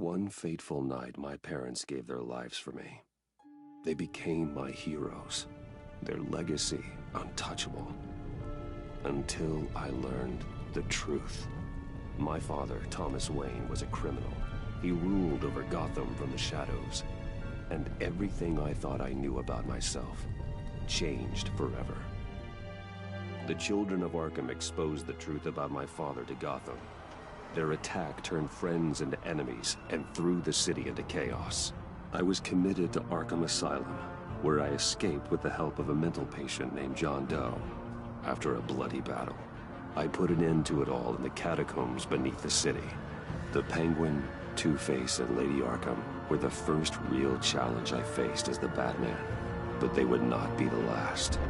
One fateful night, my parents gave their lives for me. They became my heroes, their legacy untouchable. Until I learned the truth. My father, Thomas Wayne, was a criminal. He ruled over Gotham from the shadows. And everything I thought I knew about myself changed forever. The children of Arkham exposed the truth about my father to Gotham. Their attack turned friends into enemies and threw the city into chaos. I was committed to Arkham Asylum, where I escaped with the help of a mental patient named John Doe. After a bloody battle, I put an end to it all in the catacombs beneath the city. The Penguin, Two-Face, and Lady Arkham were the first real challenge I faced as the Batman, but they would not be the last.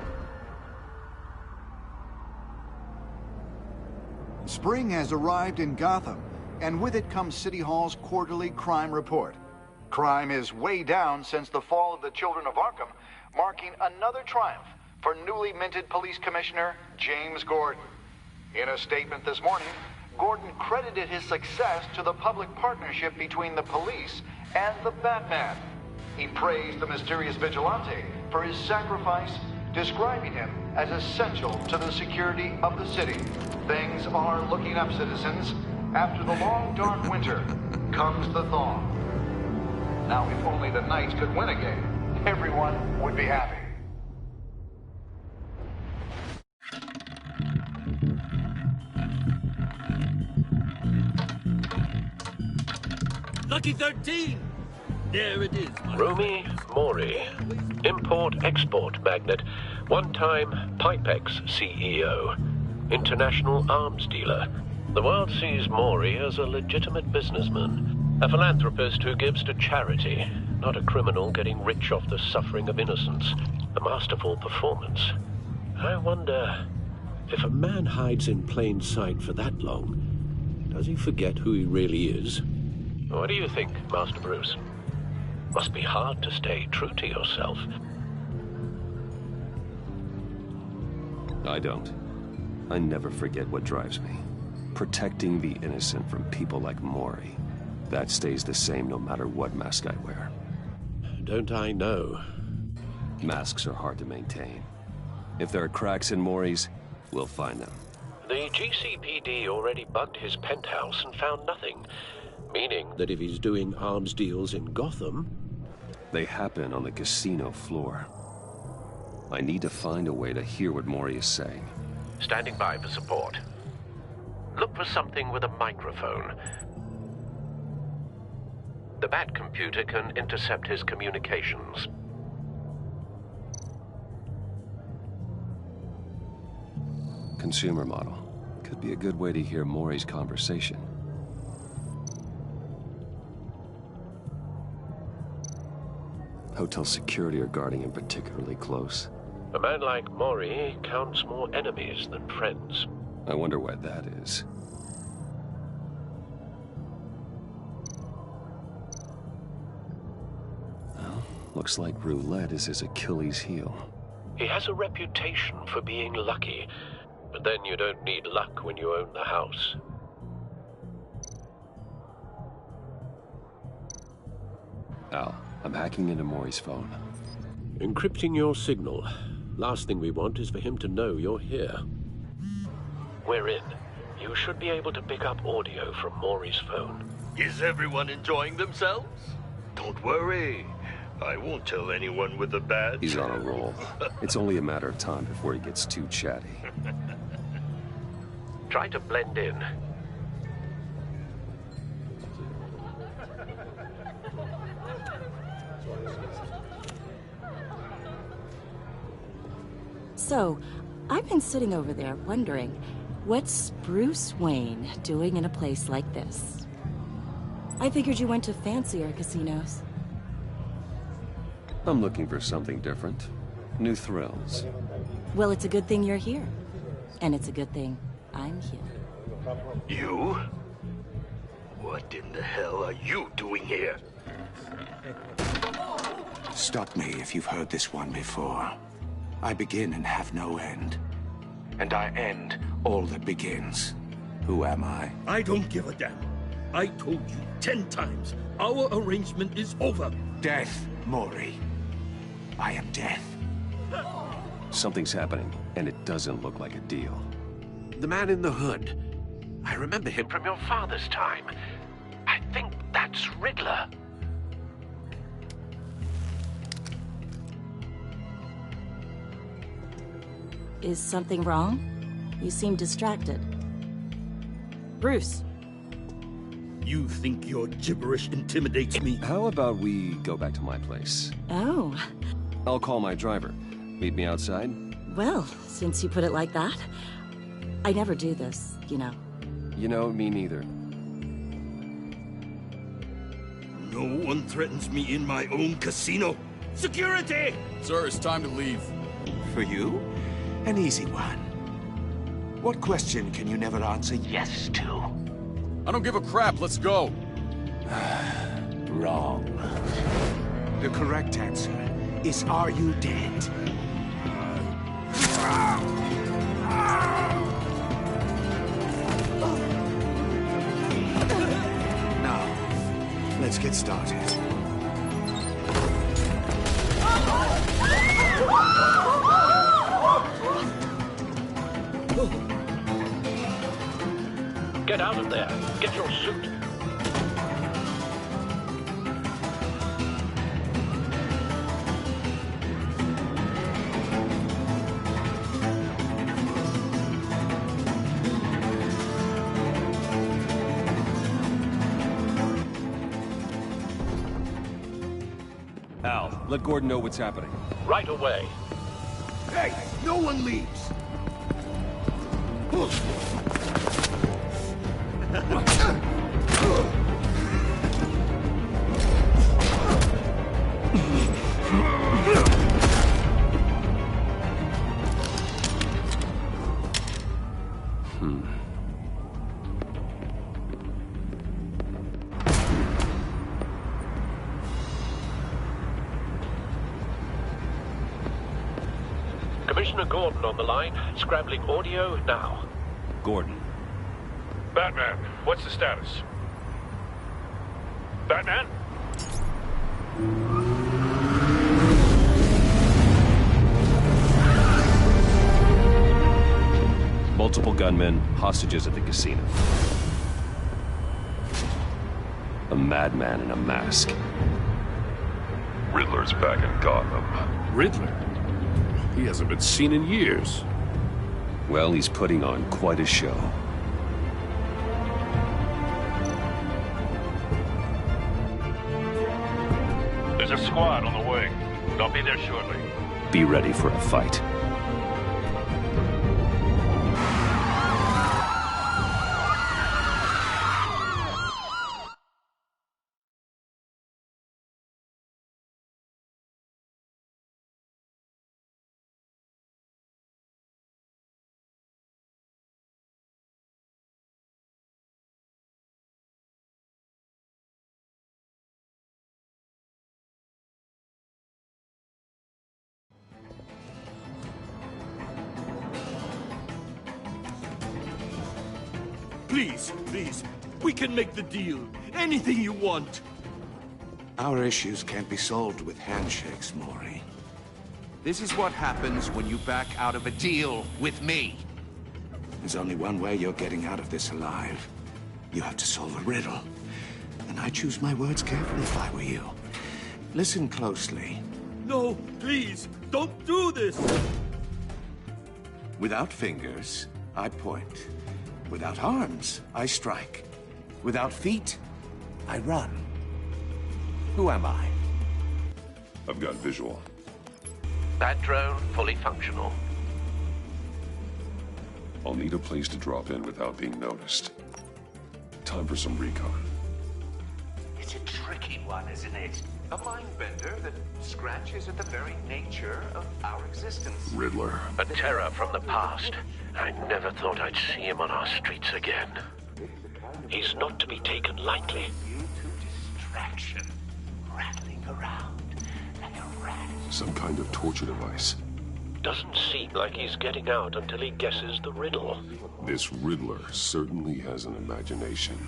Spring has arrived in Gotham, and with it comes City Hall's quarterly crime report. Crime is way down since the fall of the Children of Arkham, marking another triumph for newly minted Police Commissioner James Gordon. In a statement this morning, Gordon credited his success to the public partnership between the police and the Batman. He praised the mysterious vigilante for his sacrifice, describing him as essential to the security of the city. Things are looking up, citizens. After the long, dark winter comes the thaw. Now, if only the Knights could win a game, everyone would be happy. Lucky 13! There it is. Romy Mori, import-export magnate, one-time Pipex CEO, international arms dealer. The world sees Mori as a legitimate businessman, a philanthropist who gives to charity, not a criminal getting rich off the suffering of innocence. A masterful performance. I wonder, if a man hides in plain sight for that long, does he forget who he really is? What do you think, Master Bruce? Must be hard to stay true to yourself. I don't. I never forget what drives me. Protecting the innocent from people like Mori. That stays the same no matter what mask I wear. Don't I know? Masks are hard to maintain. If there are cracks in Mori's, we'll find them. The GCPD already bugged his penthouse and found nothing. Meaning that if he's doing arms deals in Gotham... They happen on the casino floor. I need to find a way to hear what Mori is saying. Standing by for support. Look for something with a microphone. The Bat computer can intercept his communications. Consumer model. Could be a good way to hear Mori's conversation. Hotel security are guarding him particularly close. A man like Mori counts more enemies than friends. I wonder why that is. Well, looks like roulette is his Achilles heel. He has a reputation for being lucky, but then you don't need luck when you own the house. Al, I'm hacking into Mori's phone. Encrypting your signal. Last thing we want is for him to know you're here. We're in. You should be able to pick up audio from Mori's phone. Is everyone enjoying themselves? Don't worry. I won't tell anyone with a badge. He's on a roll. It's only a matter of time before he gets too chatty. Try to blend in. So, I've been sitting over there wondering, what's Bruce Wayne doing in a place like this? I figured you went to fancier casinos. I'm looking for something different. New thrills. Well, it's a good thing you're here. And it's a good thing I'm here. You? What in the hell are you doing here? Stop me if you've heard this one before. I begin and have no end. And I end all that begins. Who am I? I don't give a damn. I told you 10 times. Our arrangement is over. Death, Maury. I am death. Something's happening, and it doesn't look like a deal. The man in the hood. I remember him from your father's time. I think that's Riddler. Is something wrong? You seem distracted. Bruce. You think your gibberish intimidates me? How about we go back to my place? Oh. I'll call my driver. Meet me outside? Well, since you put it like that, I never do this, you know. You know, me neither. No one threatens me in my own casino. Security! Sir, it's time to leave. For you, an easy one. What question can you never answer yes to? I don't give a crap, let's go. Wrong. The correct answer is, are you dead? Now, let's get started. Get out of there. Get your suit. Al, let Gordon know what's happening. Right away. Hey, no one leaves. Commissioner Gordon on the line. Scrambling audio now. Gordon. Batman, what's the status? Batman? Multiple gunmen, hostages at the casino. A madman in a mask. Riddler's back in Gotham. Riddler? He hasn't been seen in years. Well, he's putting on quite a show. There's a squad on the way. They'll be there shortly. Be ready for a fight. Please, please. We can make the deal. Anything you want. Our issues can't be solved with handshakes, Maury. This is what happens when you back out of a deal with me. There's only one way you're getting out of this alive. You have to solve a riddle. And I choose my words carefully if I were you. Listen closely. No, please, don't do this. Without fingers, I point. Without arms, I strike. Without feet, I run. Who am I? I've got visual. That drone fully functional. I'll need a place to drop in without being noticed. Time for some recon. It's a tricky one, isn't it? A mind bender that scratches at the very nature of our existence. Riddler. A terror from the past. I never thought I'd see him on our streets again. He's not to be taken lightly. You to distraction, rattling around like a rat. Some kind of torture device. Doesn't seem like he's getting out until he guesses the riddle. This Riddler certainly has an imagination.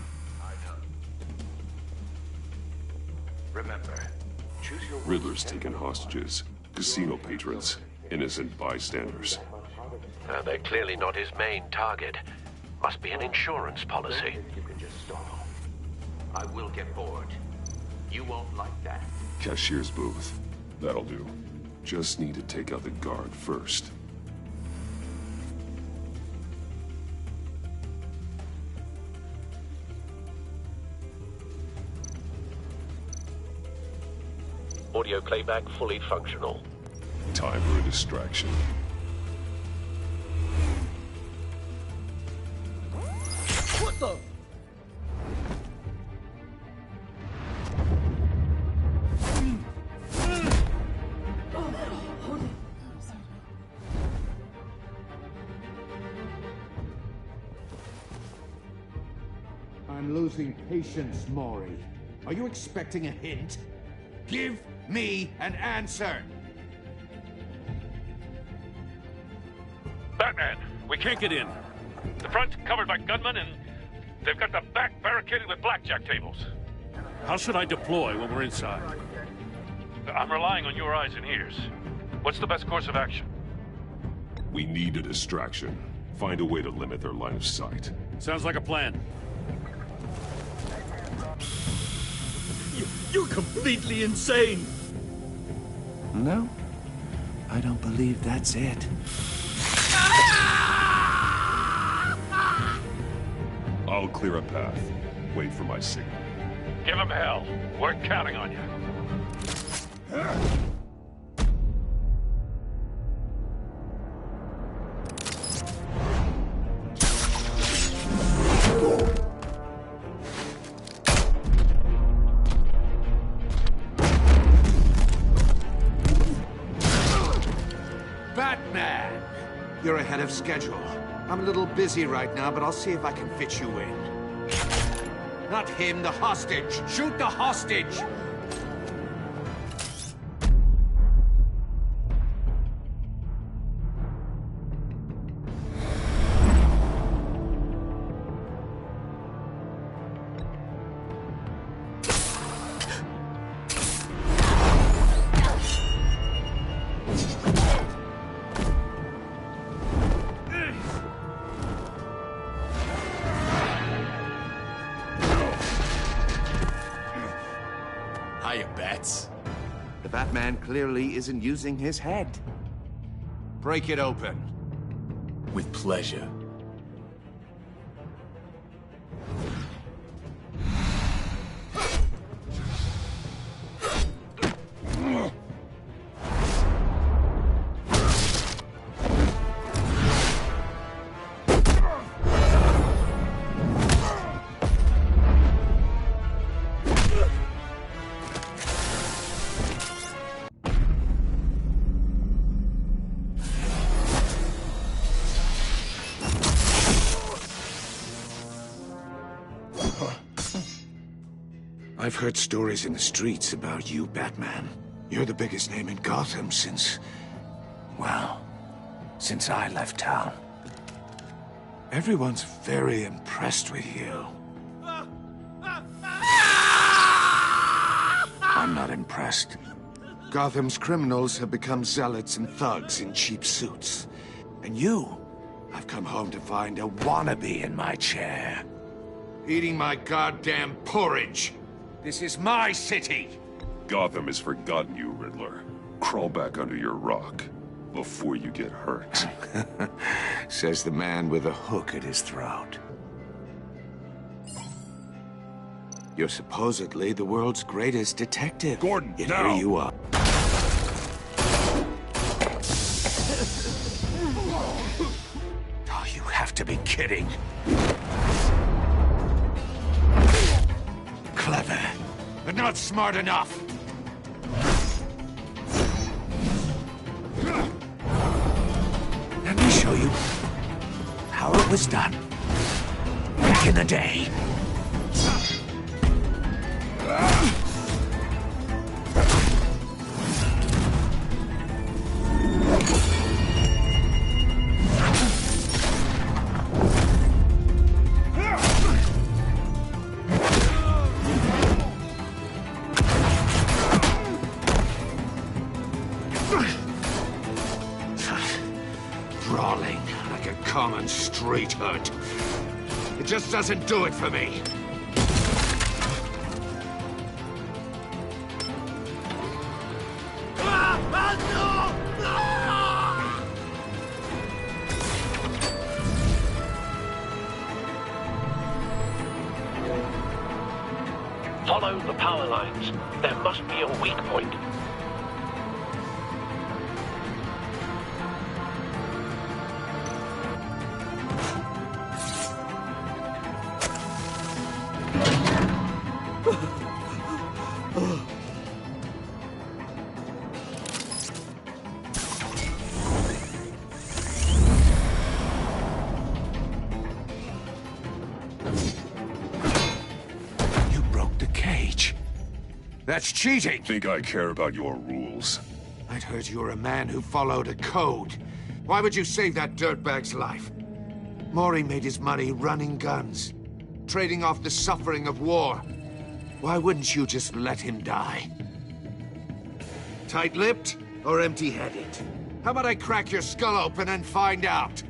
Remember, choose your Riddler's taken hostages. Casino patrons. Innocent bystanders. They're clearly not his main target. Must be an insurance policy. You can just stall. I will get bored. You won't like that. Cashier's booth. That'll do. Just need to take out the guard first. Audio playback fully functional. Time for a distraction. What the? I'm losing patience, Maury. Are you expecting a hint? Give me an answer! Batman, we can't get in. The front covered by gunmen, and they've got the back barricaded with blackjack tables. How should I deploy when we're inside? I'm relying on your eyes and ears. What's the best course of action? We need a distraction. Find a way to limit their line of sight. Sounds like a plan. You're completely insane! No, I don't believe that's it. I'll clear a path. Wait for my signal. Give him hell. We're counting on you. Batman! You're ahead of schedule. I'm a little busy right now, but I'll see if I can fit you in. Not him, the hostage! Shoot the hostage! Hiya, Bats. The Batman clearly isn't using his head. Break it open. With pleasure. I've heard stories in the streets about you, Batman. You're the biggest name in Gotham since... well, since I left town. Everyone's very impressed with you. I'm not impressed. Gotham's criminals have become zealots and thugs in cheap suits. And you, I've come home to find a wannabe in my chair. Eating my goddamn porridge. This is my city! Gotham has forgotten you, Riddler. Crawl back under your rock before you get hurt. Says the man with a hook at his throat. You're supposedly the world's greatest detective. Gordon, Yet now! here you are. Oh, you have to be kidding. Clever, but not smart enough. Let me show you how it was done back in the day. street hood. It just doesn't do it for me. Follow the power lines. There must be a weak point. That's cheating! Think I care about your rules? I'd heard you were a man who followed a code. Why would you save that dirtbag's life? Mori made his money running guns, trading off the suffering of war. Why wouldn't you just let him die? Tight-lipped or empty-headed? How about I crack your skull open and find out?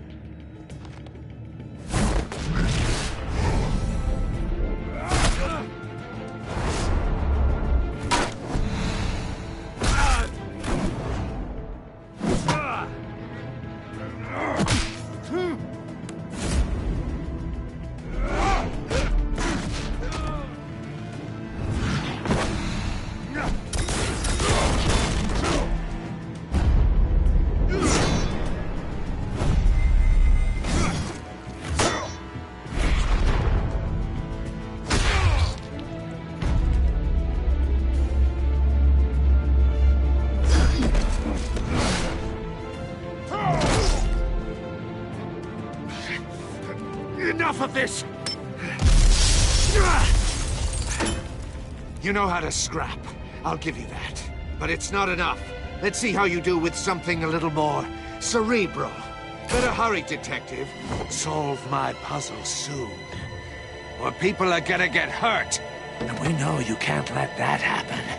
Enough of this! You know how to scrap. I'll give you that. But it's not enough. Let's see how you do with something a little more cerebral. Better hurry, detective. Solve my puzzle soon. Or people are gonna get hurt. And we know you can't let that happen.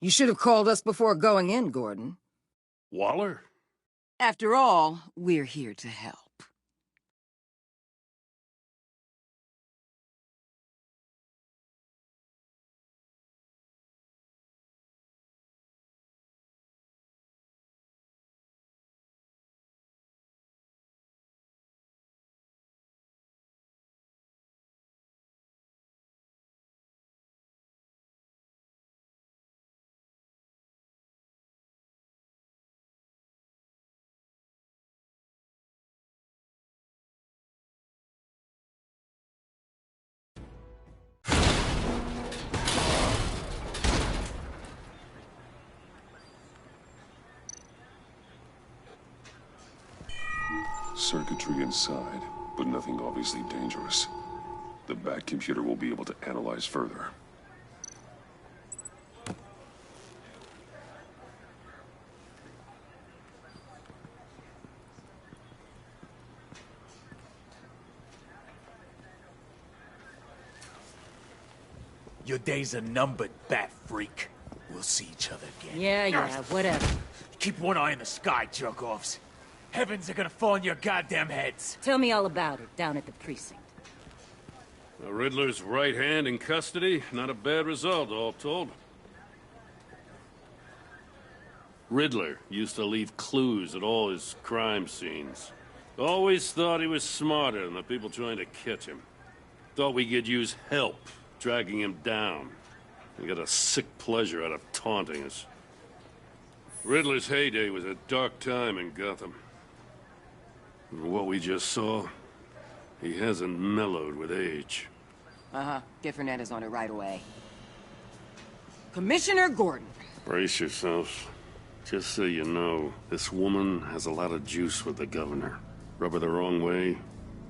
You should have called us before going in, Gordon. Waller? After all, we're here to help. Circuitry inside, but nothing obviously dangerous. The back computer will be able to analyze further. Your days are numbered, bat freak. We'll see each other again. Yeah, whatever. Keep one eye in the sky, jerk-offs. Heavens are gonna fall on your goddamn heads. Tell me all about it down at the precinct. The Riddler's right hand in custody. Not a bad result, all told. Riddler used to leave clues at all his crime scenes. Always thought he was smarter than the people trying to catch him. Thought we could use help dragging him down. He got a sick pleasure out of taunting us. Riddler's heyday was a dark time in Gotham. And what we just saw, he hasn't mellowed with age. Uh-huh. Get Fernandez on it right away. Commissioner Gordon. Brace yourselves. Just so you know, this woman has a lot of juice with the governor. Rub her the wrong way,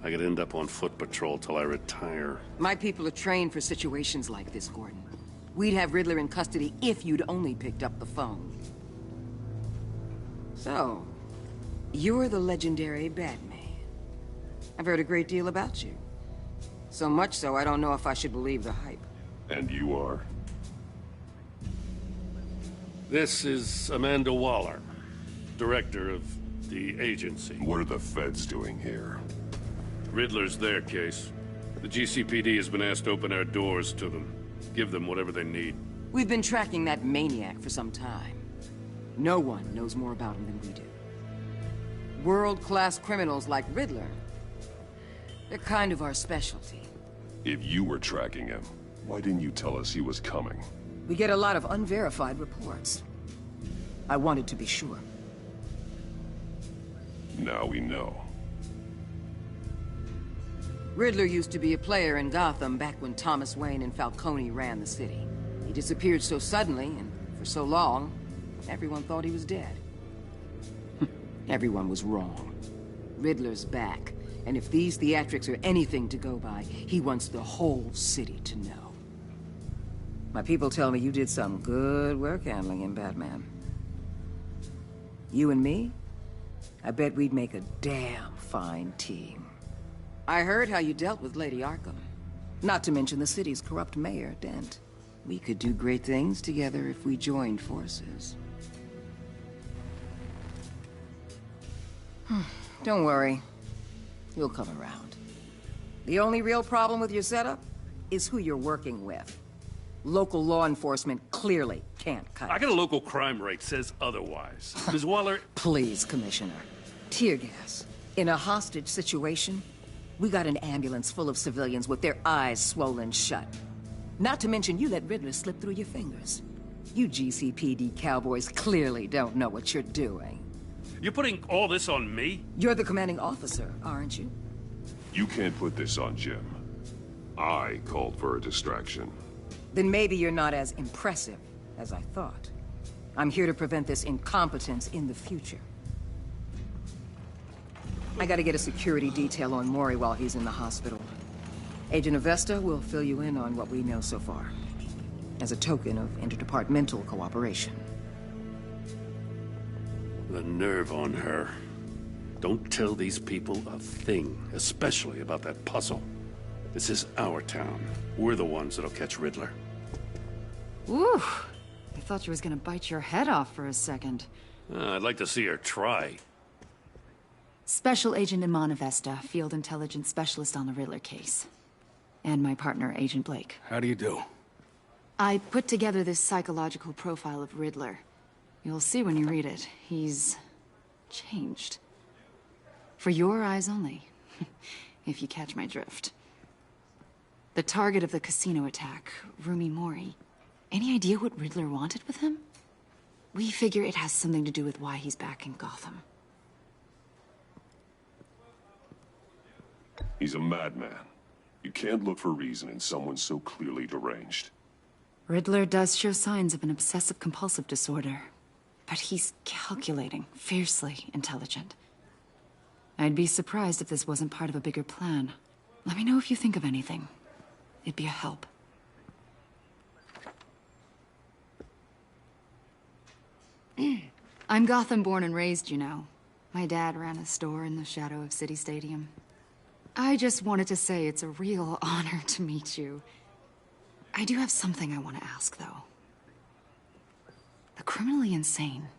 I could end up on foot patrol till I retire. My people are trained for situations like this, Gordon. We'd have Riddler in custody if you'd only picked up the phone. So, you're the legendary Batman. I've heard a great deal about you. So much so, I don't know if I should believe the hype. And you are? This is Amanda Waller, director of the agency. What are the feds doing here? Riddler's their case. The GCPD has been asked to open our doors to them. Give them whatever they need. We've been tracking that maniac for some time. No one knows more about him than we do. World-class criminals like Riddler, they're kind of our specialty. If you were tracking him, why didn't you tell us he was coming? We get a lot of unverified reports. I wanted to be sure. Now we know. Riddler used to be a player in Gotham back when Thomas Wayne and Falcone ran the city. He disappeared so suddenly, and for so long, everyone thought he was dead. Everyone was wrong. Riddler's back, and if these theatrics are anything to go by, he wants the whole city to know. My people tell me you did some good work handling him, Batman. You and me? I bet we'd make a damn fine team. I heard how you dealt with Lady Arkham. Not to mention the city's corrupt mayor, Dent. We could do great things together if we joined forces. Don't worry. You'll come around. The only real problem with your setup is who you're working with. Local law enforcement clearly can't cut it. I got a local crime rate says otherwise. Ms. Waller... Please, Commissioner. Tear gas. In a hostage situation, we got an ambulance full of civilians with their eyes swollen shut. Not to mention you let Riddler slip through your fingers. You GCPD cowboys clearly don't know what you're doing. You're putting all this on me? You're the commanding officer, aren't you? You can't put this on Jim. I called for a distraction. Then maybe you're not as impressive as I thought. I'm here to prevent this incompetence in the future. I gotta get a security detail on Mori while he's in the hospital. Agent Avesta will fill you in on what we know so far, as a token of interdepartmental cooperation. The nerve on her. Don't tell these people a thing, especially about that puzzle. This is our town. We're the ones that'll catch Riddler. Woo! I thought you was gonna bite your head off for a second. I'd like to see her try. Special Agent Iman Avesta, Field Intelligence Specialist on the Riddler case. And my partner, Agent Blake. How do you do? I put together this psychological profile of Riddler. You'll see when you read it. He's changed. For your eyes only, if you catch my drift. The target of the casino attack, Rumi Mori. Any idea what Riddler wanted with him? We figure it has something to do with why he's back in Gotham. He's a madman. You can't look for reason in someone so clearly deranged. Riddler does show signs of an obsessive-compulsive disorder. But he's calculating, fiercely intelligent. I'd be surprised if this wasn't part of a bigger plan. Let me know if you think of anything. It'd be a help. I'm Gotham born and raised, you know. My dad ran a store in the shadow of City Stadium. I just wanted to say it's a real honor to meet you. I do have something I want to ask, though. The criminally insane.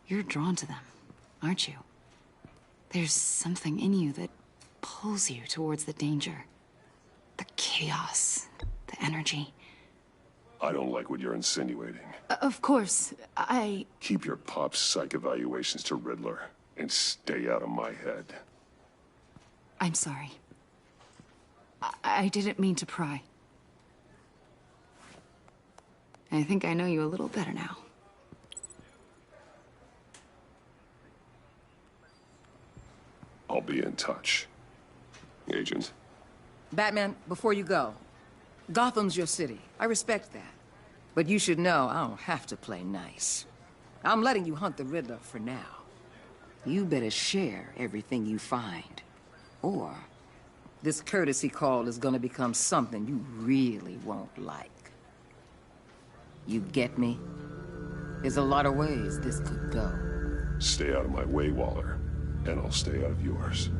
You're drawn to them, aren't you? There's something in you that pulls you towards the danger. The chaos, the energy. I don't like what you're insinuating. Of course, Keep your pop psych evaluations to Riddler, and stay out of my head. I'm sorry. I didn't mean to pry. I think I know you a little better now. I'll be in touch. Agent. Batman, before you go, Gotham's your city. I respect that. But you should know I don't have to play nice. I'm letting you hunt the Riddler for now. You better share everything you find. Or this courtesy call is gonna become something you really won't like. You get me? There's a lot of ways this could go. Stay out of my way, Waller. And I'll stay out of yours.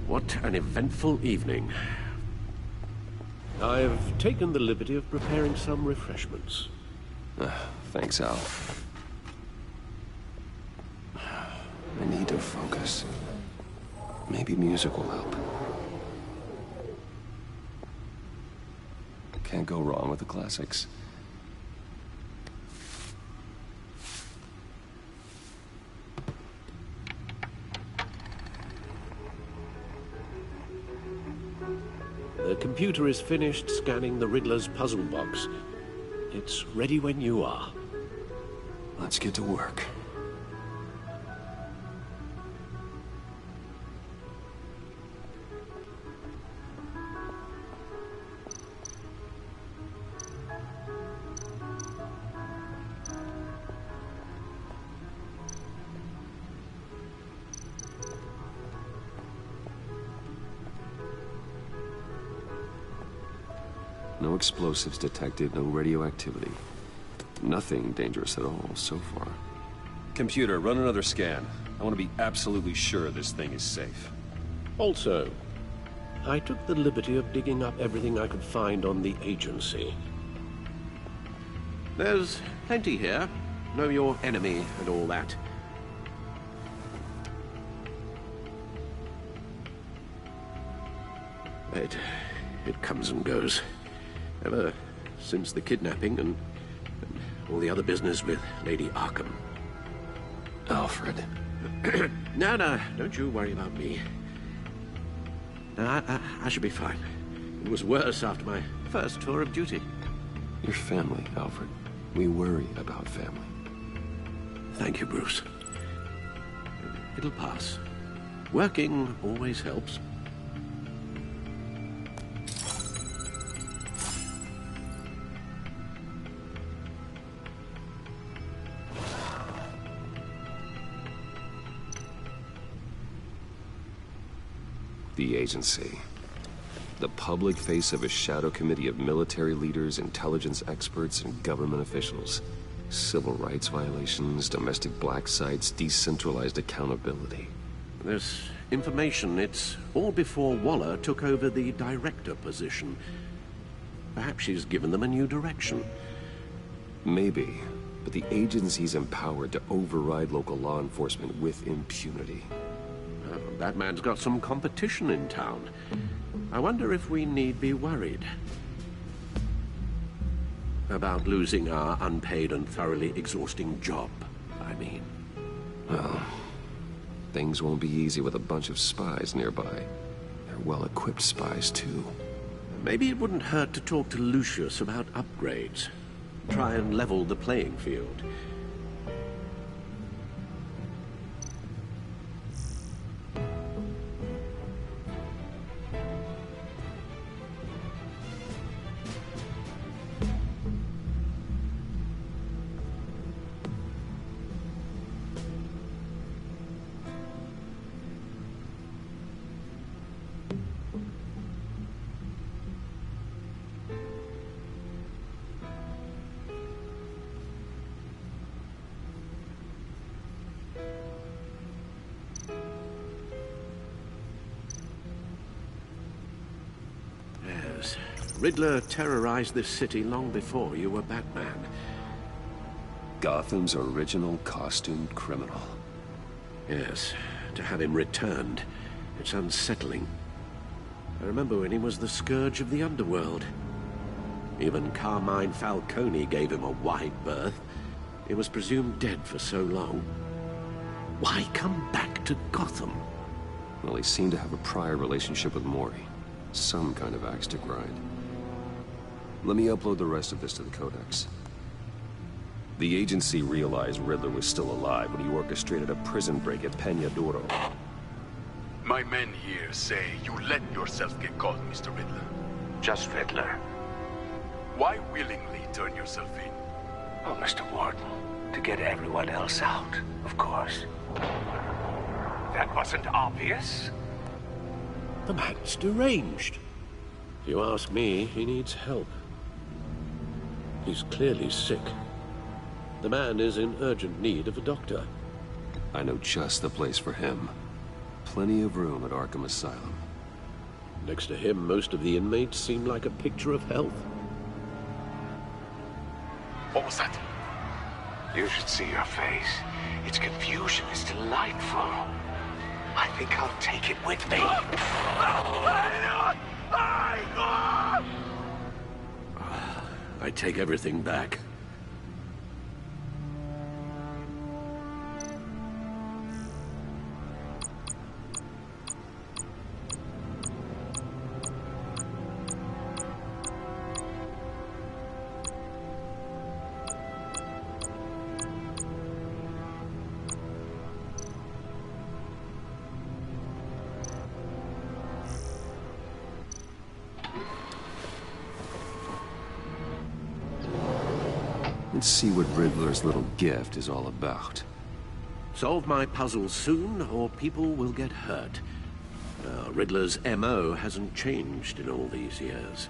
What an eventful evening. I've taken the liberty of preparing some refreshments. Thanks, Al. I need to focus. Maybe music will help. Can't go wrong with the classics. The computer is finished scanning the Riddler's puzzle box. It's ready when you are. Let's get to work. No explosives detected, no radioactivity. Nothing dangerous at all so far. Computer, run another scan. I want to be absolutely sure this thing is safe. Also, I took the liberty of digging up everything I could find on the agency. There's plenty here. Know your enemy and all that. It comes and goes. Ever since the kidnapping and all the other business with Lady Arkham. Alfred. No, don't you worry about me. No, I should be fine. It was worse after my first tour of duty. Your family, Alfred. We worry about family. Thank you, Bruce. It'll pass. Working always helps. The agency. The public face of a shadow committee of military leaders, intelligence experts, and government officials. Civil rights violations, domestic black sites, decentralized accountability. This information, it's all before Waller took over the director position. Perhaps she's given them a new direction. Maybe, but the agency's empowered to override local law enforcement with impunity. Batman's got some competition in town. I wonder if we need be worried about losing our unpaid and thoroughly exhausting job, I mean. Well, things won't be easy with a bunch of spies nearby. They're well-equipped spies, too. Maybe it wouldn't hurt to talk to Lucius about upgrades. Try and level the playing field. Riddler terrorized this city long before you were Batman. Gotham's original costumed criminal. Yes, to have him returned, it's unsettling. I remember when he was the scourge of the underworld. Even Carmine Falcone gave him a wide berth. He was presumed dead for so long. Why come back to Gotham? Well, he seemed to have a prior relationship with Mori. Some kind of axe to grind. Let me upload the rest of this to the Codex. The agency realized Riddler was still alive when he orchestrated a prison break at Peña Duro. My men here say you let yourself get caught, Mr. Riddler. Just Riddler. Why willingly turn yourself in? Oh, Mr. Warden, to get everyone else out, of course. That wasn't obvious. The man's deranged. If you ask me, he needs help. He's clearly sick. The man is in urgent need of a doctor. I know just the place for him. Plenty of room at Arkham Asylum. Next to him, most of the inmates seem like a picture of health. What was that? You should see your face. Its confusion is delightful. I think I'll take it with me. I take everything back. Let's see what Riddler's little gift is all about. Solve my puzzle soon, or people will get hurt. Riddler's MO hasn't changed in all these years.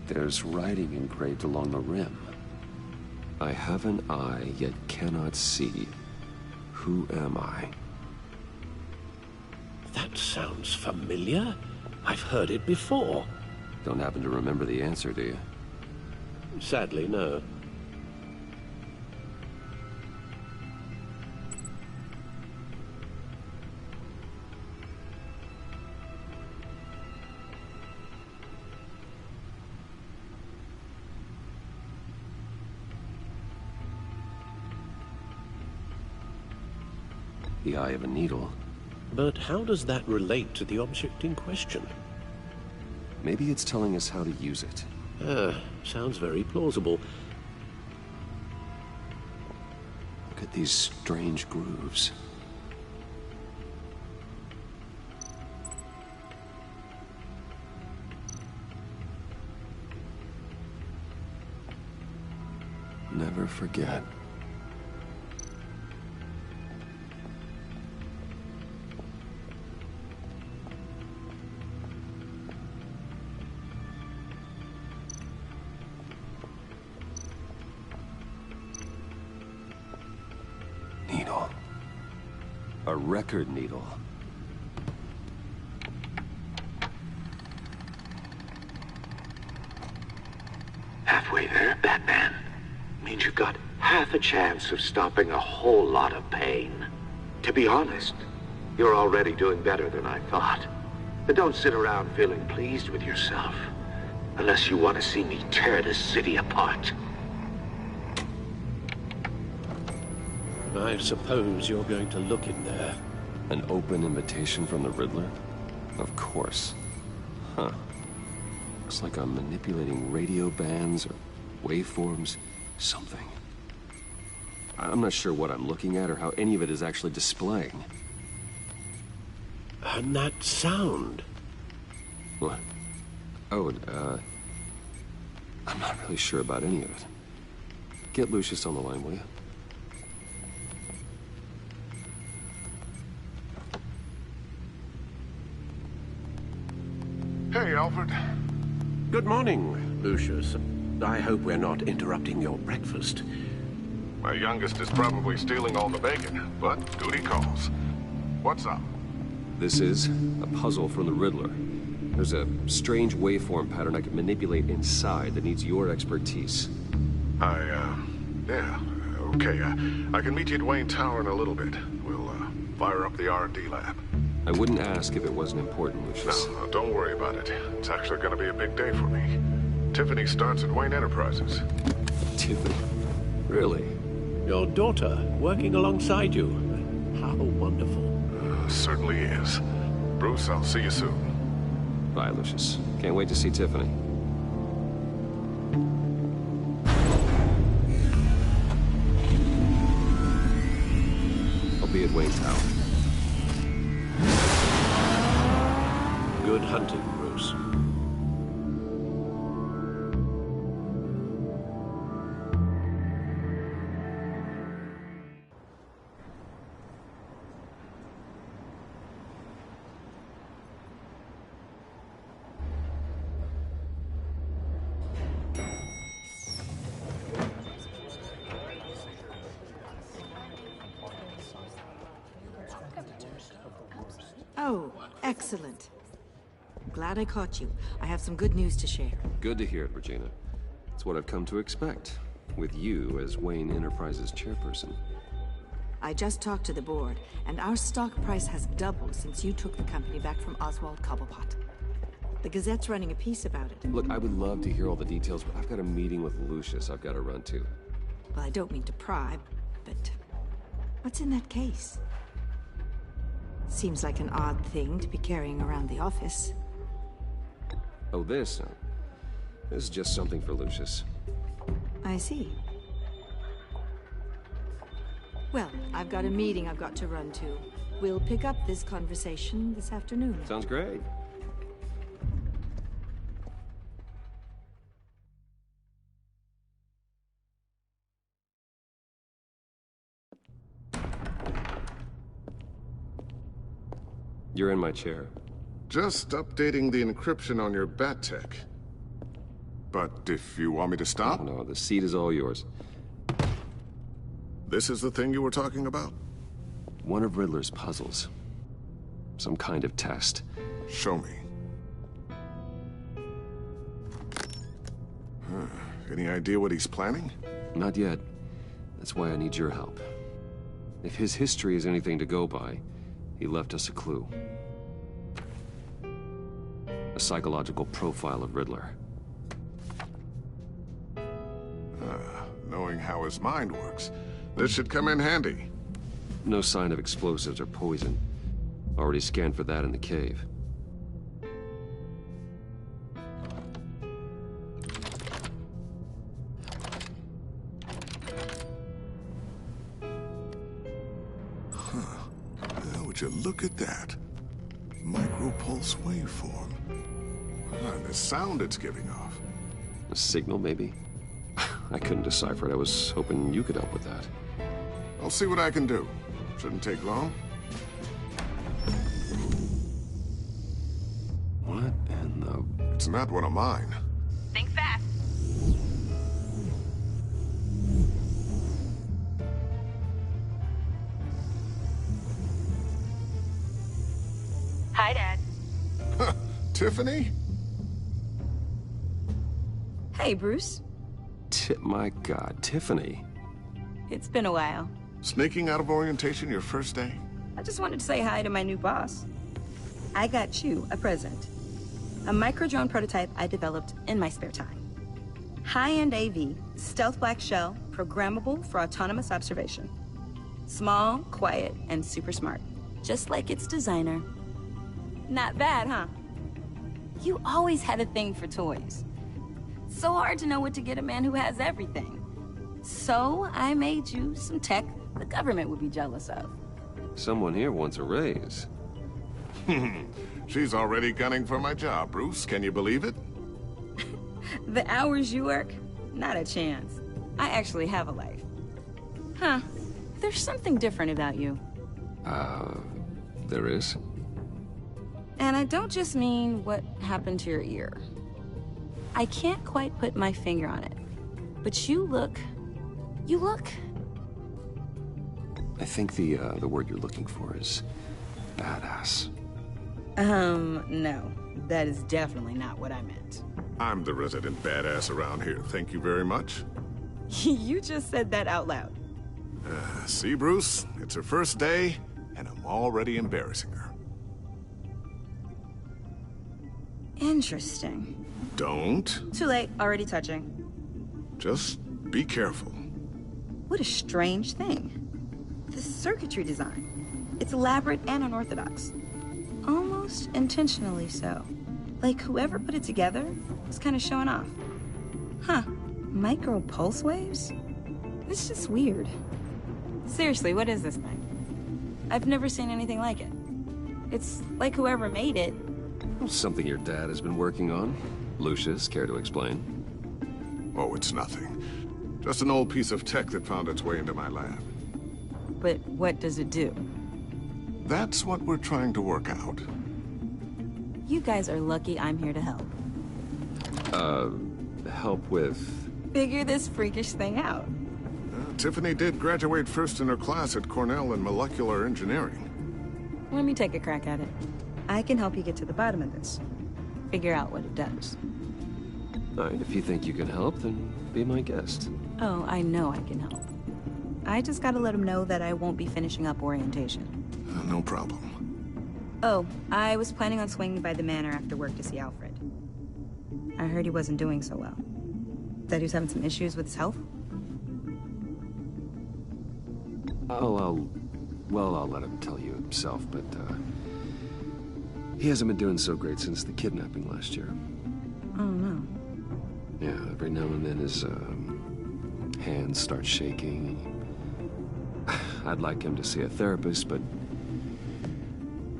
There's writing engraved along the rim. I have an eye, yet cannot see. Who am I? That sounds familiar. I've heard it before. Don't happen to remember the answer, do you? Sadly, no. The eye of a needle. But how does that relate to the object in question? Maybe it's telling us how to use it. Sounds very plausible. Look at these strange grooves. Never forget. Needle. A record needle. Halfway there, Batman. Means you've got half a chance of stopping a whole lot of pain. To be honest, you're already doing better than I thought. But don't sit around feeling pleased with yourself. Unless you want to see me tear this city apart. I suppose you're going to look in there. An open invitation from the Riddler? Of course. Huh. Looks like I'm manipulating radio bands or waveforms. Something. I'm not sure what I'm looking at or how any of it is actually displaying. And that sound? What? Oh, I'm not really sure about any of it. Get Lucius on the line, will you? Hey, Alfred. Good morning, Lucius. I hope we're not interrupting your breakfast. My youngest is probably stealing all the bacon, but duty calls. What's up? This is a puzzle from the Riddler. There's a strange waveform pattern I can manipulate inside that needs your expertise. Yeah, okay. I can meet you at Wayne Tower in a little bit. We'll, fire up the R&D lab. I wouldn't ask if it wasn't important, Lucius. No, don't worry about it. It's actually gonna be a big day for me. Tiffany starts at Wayne Enterprises. Tiffany? Really? Your daughter, working alongside you. How wonderful. Certainly is. Bruce, I'll see you soon. Bye, Lucius. Can't wait to see Tiffany. I'll be at Wayne Tower. Good hunting, Bruce. Oh, excellent. Glad I caught you. I have some good news to share. Good to hear it, Regina. It's what I've come to expect, with you as Wayne Enterprises chairperson. I just talked to the board, and our stock price has doubled since you took the company back from Oswald Cobblepot. The Gazette's running a piece about it. Look, I would love to hear all the details, but I've got a meeting with Lucius I've got to run to. Well, I don't mean to pry, but what's in that case? Seems like an odd thing to be carrying around the office. Oh, this? This is just something for Lucius. I see. Well, I've got a meeting I've got to run to. We'll pick up this conversation this afternoon. Sounds great. You're in my chair. Just updating the encryption on your bat tech. But if you want me to stop? No, the seat is all yours. This is the thing you were talking about? One of Riddler's puzzles. Some kind of test. Show me. Any idea what he's planning? Not yet. That's why I need your help. If his history is anything to go by, he left us a clue. A psychological profile of Riddler. Knowing how his mind works, this should come in handy. No sign of explosives or poison. Already scanned for that in the cave. Would you look at that? Micropulse waveform. And the sound it's giving off. A signal, maybe? I couldn't decipher it. I was hoping you could help with that. I'll see what I can do. Shouldn't take long. What in the... It's not one of mine. Think fast. Hi, Dad. Tiffany? Hey, Bruce. My God, Tiffany. It's been a while. Sneaking out of orientation your first day? I just wanted to say hi to my new boss. I got you a present. A micro-drone prototype I developed in my spare time. High-end AV, stealth black shell, programmable for autonomous observation. Small, quiet, and super smart. Just like its designer. Not bad, huh? You always had a thing for toys. So hard to know what to get a man who has everything. So I made you some tech the government would be jealous of. Someone here wants a raise. She's already gunning for my job, Bruce. Can you believe it? The hours you work, not a chance. I actually have a life. Huh. There's something different about you. There is? And I don't just mean what happened to your ear. I can't quite put my finger on it. But you look... I think the word you're looking for is badass. No. That is definitely not what I meant. I'm the resident badass around here. Thank you very much. You just said that out loud. See, Bruce? It's her first day, and I'm already embarrassing her. Interesting. Don't. Too late. Already touching. Just be careful. What a strange thing. The circuitry design. It's elaborate and unorthodox. Almost intentionally so. Like whoever put it together was kind of showing off. Huh. Micro pulse waves? It's just weird. Seriously, what is this thing? I've never seen anything like it. It's like whoever made it. Something your dad has been working on. Lucius, care to explain? Oh, it's nothing. Just an old piece of tech that found its way into my lab. But what does it do? That's what we're trying to work out. You guys are lucky I'm here to help. Help with... Figure this freakish thing out. Tiffany did graduate first in her class at Cornell in molecular engineering. Let me take a crack at it. I can help you get to the bottom of this. Figure out what it does. All right, if you think you can help, then be my guest. Oh, I know I can help. I just gotta let him know that I won't be finishing up orientation. No problem. Oh, I was planning on swinging by the manor after work to see Alfred. I heard he wasn't doing so well. That he was having some issues with his health? I'll let him tell you himself, but, he hasn't been doing so great since the kidnapping last year. Oh, no. Yeah, every now and then his, hands start shaking. I'd like him to see a therapist, but...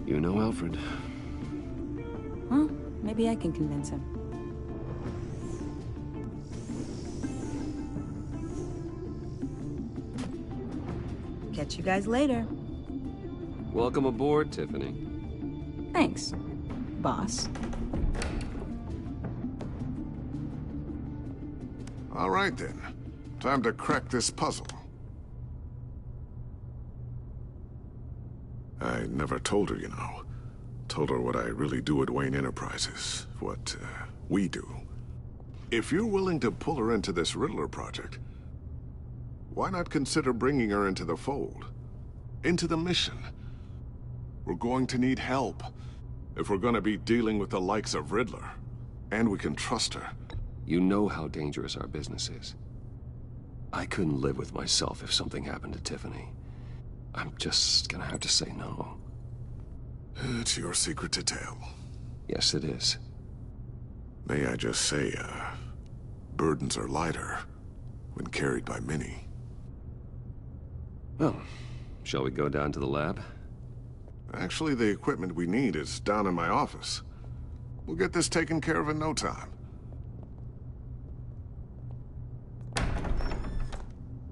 You know Alfred. Well, maybe I can convince him. Catch you guys later. Welcome aboard, Tiffany. Thanks, boss. All right, then. Time to crack this puzzle. I never told her, you know. Told her what I really do at Wayne Enterprises. What, we do. If you're willing to pull her into this Riddler project, why not consider bringing her into the fold? Into the mission? We're going to need help if we're going to be dealing with the likes of Riddler. And we can trust her. You know how dangerous our business is. I couldn't live with myself if something happened to Tiffany. I'm just gonna have to say no. It's your secret to tell. Yes, it is. May I just say, burdens are lighter when carried by many. Well, shall we go down to the lab? Actually, the equipment we need is down in my office. We'll get this taken care of in no time.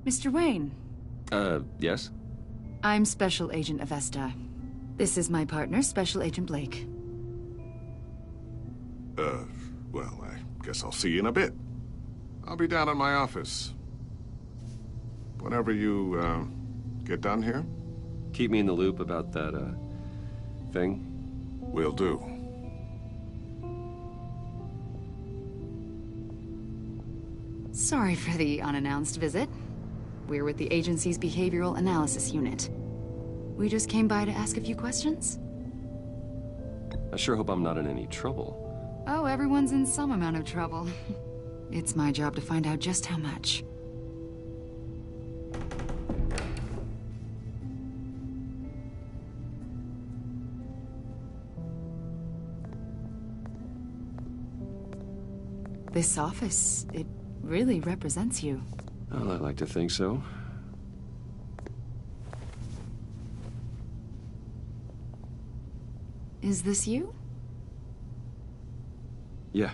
Mr. Wayne. Yes? I'm Special Agent Avesta. This is my partner, Special Agent Blake. Well, I guess I'll see you in a bit. I'll be down in my office. Whenever you, get done here? Keep me in the loop about that, thing? Will do. Sorry for the unannounced visit. We're with the agency's behavioral analysis unit. We just came by to ask a few questions. I sure hope I'm not in any trouble. Oh, everyone's in some amount of trouble. It's my job to find out just how much. This office, it really represents you. Well, I like to think so. Is this you? Yeah.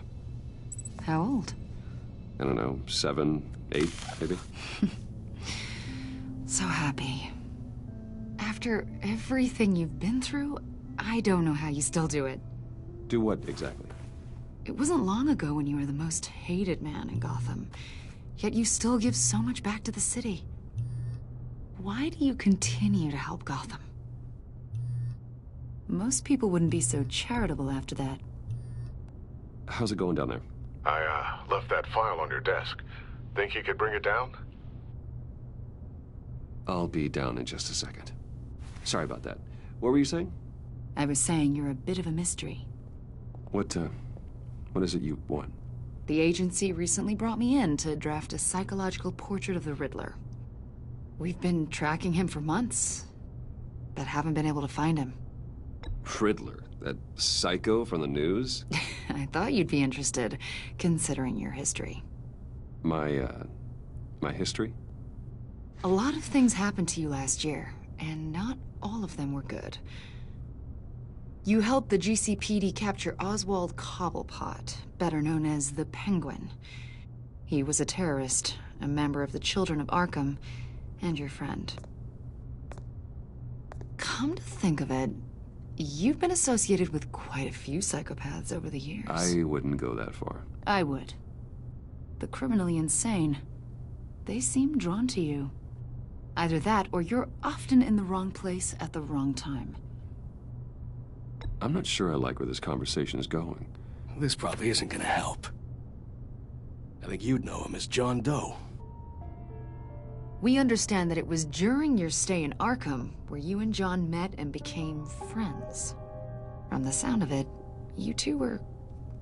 How old? I don't know, 7, 8, maybe? So happy. After everything you've been through, I don't know how you still do it. Do what, exactly? It wasn't long ago when you were the most hated man in Gotham, yet you still give so much back to the city. Why do you continue to help Gotham? Most people wouldn't be so charitable after that. How's it going down there? I, left that file on your desk. Think you could bring it down? I'll be down in just a second. Sorry about that. What were you saying? I was saying you're a bit of a mystery. What is it you want? The agency recently brought me in to draft a psychological portrait of the Riddler. We've been tracking him for months, but haven't been able to find him. Riddler? That psycho from the news? I thought you'd be interested, considering your history. My history? A lot of things happened to you last year, and not all of them were good. You helped the GCPD capture Oswald Cobblepot, better known as the Penguin. He was a terrorist, a member of the Children of Arkham, and your friend. Come to think of it, you've been associated with quite a few psychopaths over the years. I wouldn't go that far. I would. The criminally insane. They seem drawn to you. Either that, or you're often in the wrong place at the wrong time. I'm not sure I like where this conversation is going. This probably isn't gonna help. I think you'd know him as John Doe. We understand that it was during your stay in Arkham where you and John met and became friends. From the sound of it, you two were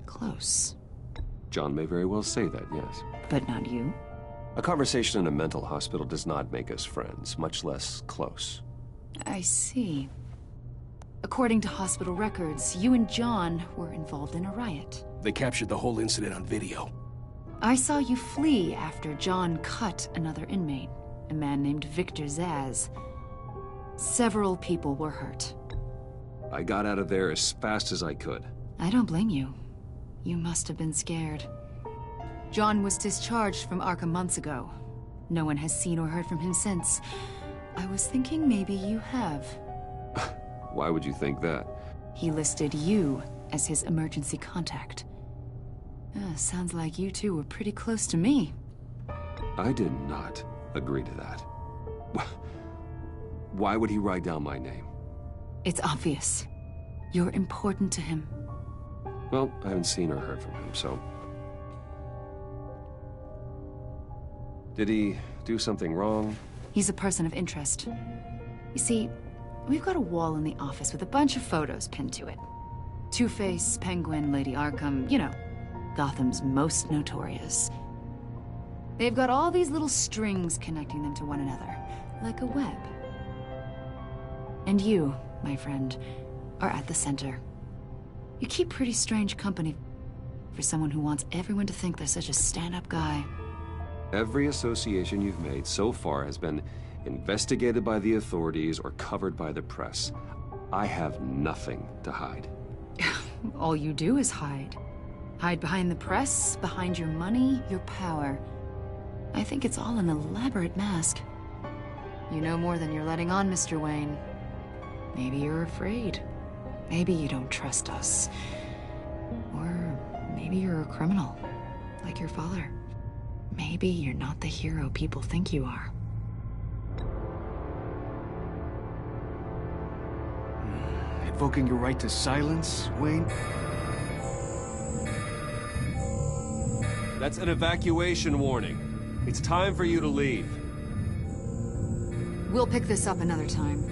close. John may very well say that, yes. But not you? A conversation in a mental hospital does not make us friends, much less close. I see. According to hospital records, you and John were involved in a riot. They captured the whole incident on video. I saw you flee after John cut another inmate, a man named Victor Zsasz. Several people were hurt. I got out of there as fast as I could. I don't blame you. You must have been scared. John was discharged from Arkham months ago. No one has seen or heard from him since. I was thinking maybe you have. Why would you think that? He listed you as his emergency contact. Sounds like you two were pretty close to me. I did not agree to that. Why would he write down my name? It's obvious. You're important to him. Well, I haven't seen or heard from him, so... Did he do something wrong? He's a person of interest. You see, we've got a wall in the office with a bunch of photos pinned to it. Two-Face, Penguin, Lady Arkham, you know, Gotham's most notorious. They've got all these little strings connecting them to one another, like a web. And you, my friend, are at the center. You keep pretty strange company for someone who wants everyone to think they're such a stand-up guy. Every association you've made so far has been investigated by the authorities or covered by the press. I have nothing to hide. All you do is hide. Hide behind the press, behind your money, your power. I think it's all an elaborate mask. You know more than you're letting on, Mr. Wayne. Maybe you're afraid. Maybe you don't trust us. Or maybe you're a criminal, like your father. Maybe you're not the hero people think you are. Invoking your right to silence, Wayne? That's an evacuation warning. It's time for you to leave. We'll pick this up another time.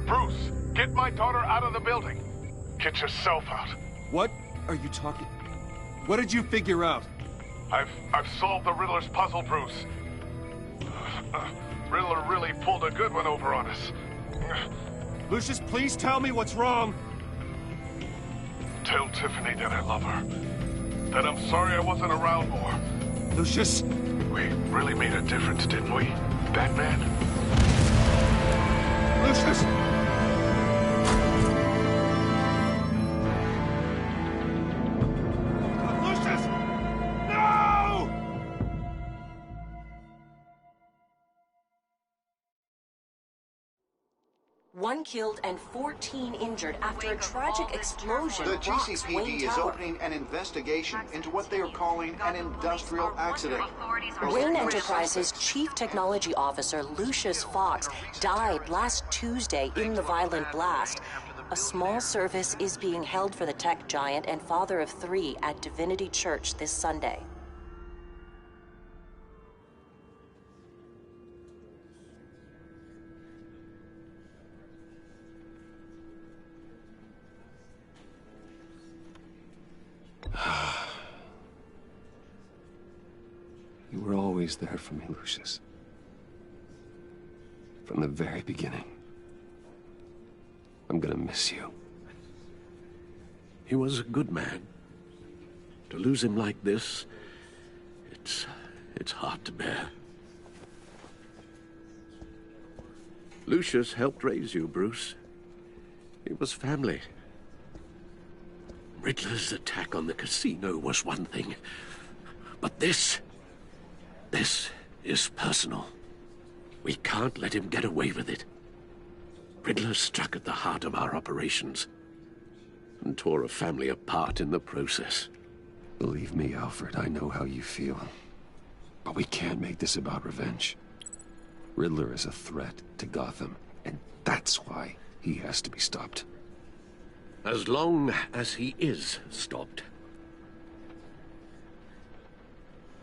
Bruce, get my daughter out of the building. Get yourself out. What are you talking? What did you figure out? I've solved the Riddler's puzzle, Bruce. Riddler really pulled a good one over on us. Lucius, please tell me what's wrong. Tell Tiffany that I love her. That I'm sorry I wasn't around more. Lucius! We really made a difference, didn't we, Batman? Lucius! Lucius! No! One killed and 14 injured after a tragic explosion. The rocks Wayne GCPD is Tower. opening an investigation into what they are calling an industrial accident. Wayne Enterprises' Chief Technology Officer, Lucius Fox, died last Tuesday in the violent blast. A small service is being held for the tech giant and father of 3 at Divinity Church this Sunday. You were always there for me, Lucius. From the very beginning. I'm gonna miss you. He was a good man. To lose him like this, it's hard to bear. Lucius helped raise you, Bruce. It was family. Riddler's attack on the casino was one thing, but this is personal. We can't let him get away with it. Riddler struck at the heart of our operations and tore a family apart in the process. Believe me, Alfred, I know how you feel. But we can't make this about revenge. Riddler is a threat to Gotham, and that's why he has to be stopped. As long as he is stopped.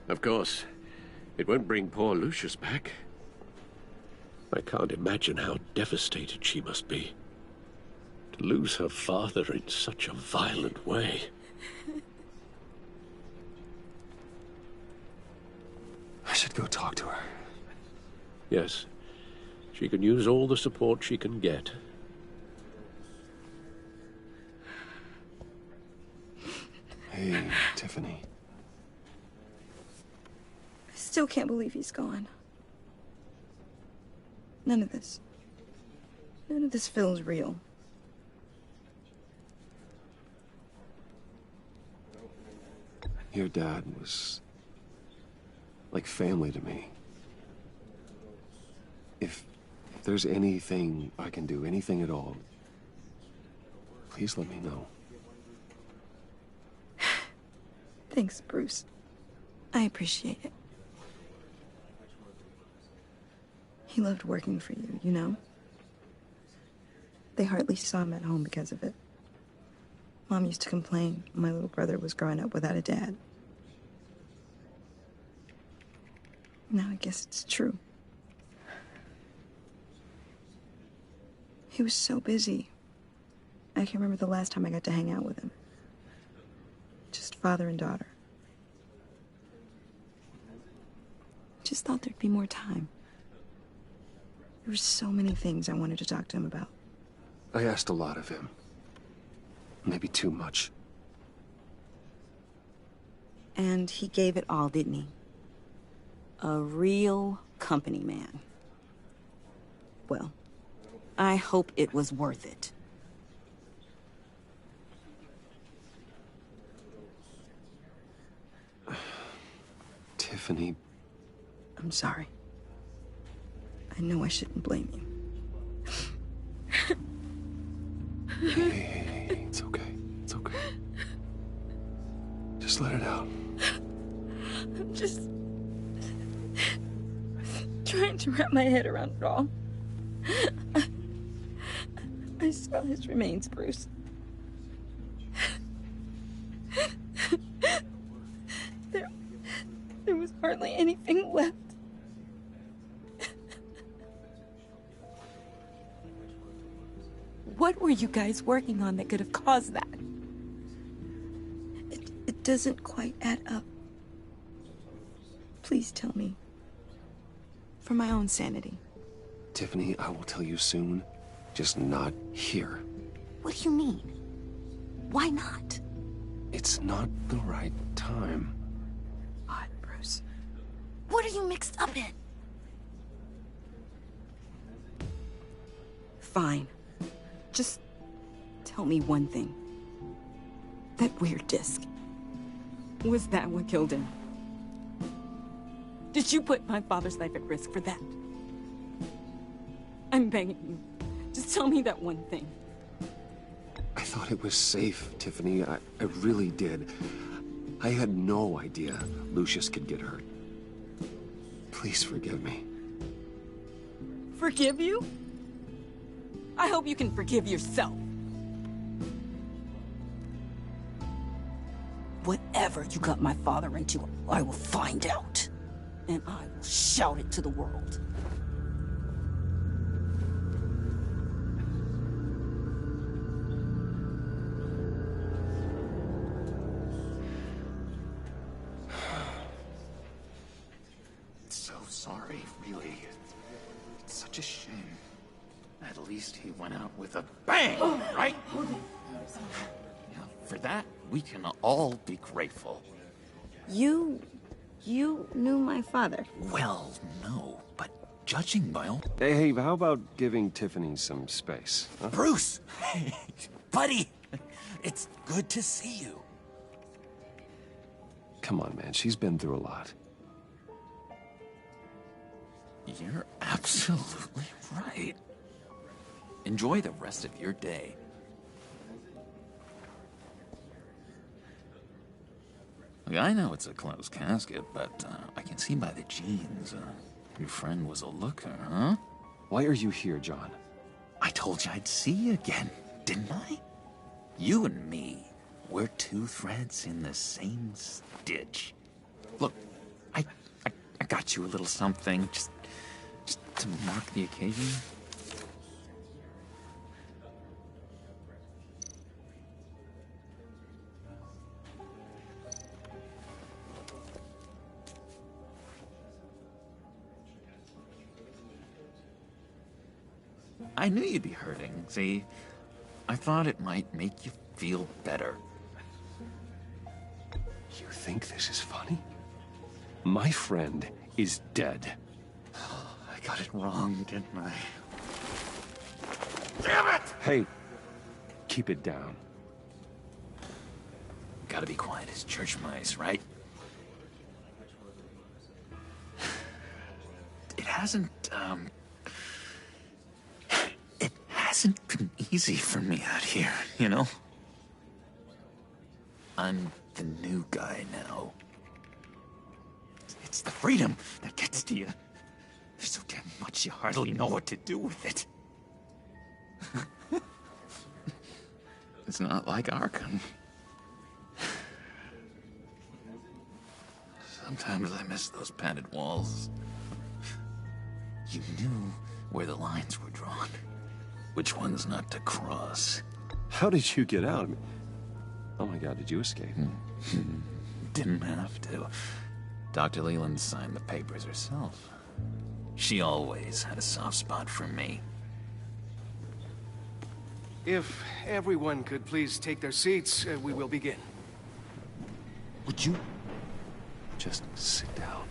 Of course, it won't bring poor Lucius back. I can't imagine how devastated she must be. To lose her father in such a violent way. I should go talk to her. Yes, she can use all the support she can get. Hey, Tiffany. I still can't believe he's gone. None of this feels real. Your dad was like family to me. If there's anything I can do, anything at all, please let me know. Thanks, Bruce. I appreciate it. He loved working for you, you know? They hardly saw him at home because of it. Mom used to complain my little brother was growing up without a dad. Now I guess it's true. He was so busy. I can't remember the last time I got to hang out with him. Just father and daughter. Just thought there'd be more time. There were so many things I wanted to talk to him about. I asked a lot of him. Maybe too much. And he gave it all, didn't he? A real company man. Well, I hope it was worth it. Tiffany. I'm sorry. I know I shouldn't blame you. Hey, it's okay. It's okay. Just let it out. I'm just trying to wrap my head around it all. I saw his remains, Bruce. There was hardly anything left. What were you guys working on that could have caused that? It doesn't quite add up. Please tell me. For my own sanity. Tiffany, I will tell you soon. Just not here. What do you mean? Why not? It's not the right time. Odd, Bruce. What are you mixed up in? Fine. Just tell me one thing. That weird disc. Was that what killed him? Did you put my father's life at risk for that? I'm begging you. Just tell me that one thing. I thought it was safe, Tiffany. I really did. I had no idea Lucius could get hurt. Please forgive me. Forgive you? I hope you can forgive yourself. Whatever you got my father into, I will find out. And I will shout it to the world. So sorry, really. It's such a shame. At least he went out with a bang, right? Yeah, for that, we can all be grateful. You knew my father. Well, no, but judging by all... Hey, how about giving Tiffany some space? Huh? Bruce! Buddy! It's good to see you. Come on, man. She's been through a lot. You're absolutely right. Enjoy the rest of your day. Look, I know it's a closed casket, but I can see by the jeans, your friend was a looker, huh? Why are you here, John? I told you I'd see you again, didn't I? You and me, we're two threads in the same stitch. Look, I got you a little something, just to mark the occasion. I knew you'd be hurting, see? I thought it might make you feel better. You think this is funny? My friend is dead. I got it wrong, didn't I? Damn it! Hey, keep it down. Gotta be quiet as church mice, right? It hasn't been easy for me out here, you know? I'm the new guy now. It's the freedom that gets to you. There's so damn much you hardly know what to do with it. It's not like Arkham. Sometimes I miss those padded walls. You knew where the lines were drawn. Which ones not to cross. How did you get out? Oh my God, did you escape? Didn't have to. Dr. Leland signed the papers herself. She always had a soft spot for me. If everyone could please take their seats, we will begin. Would you just sit down?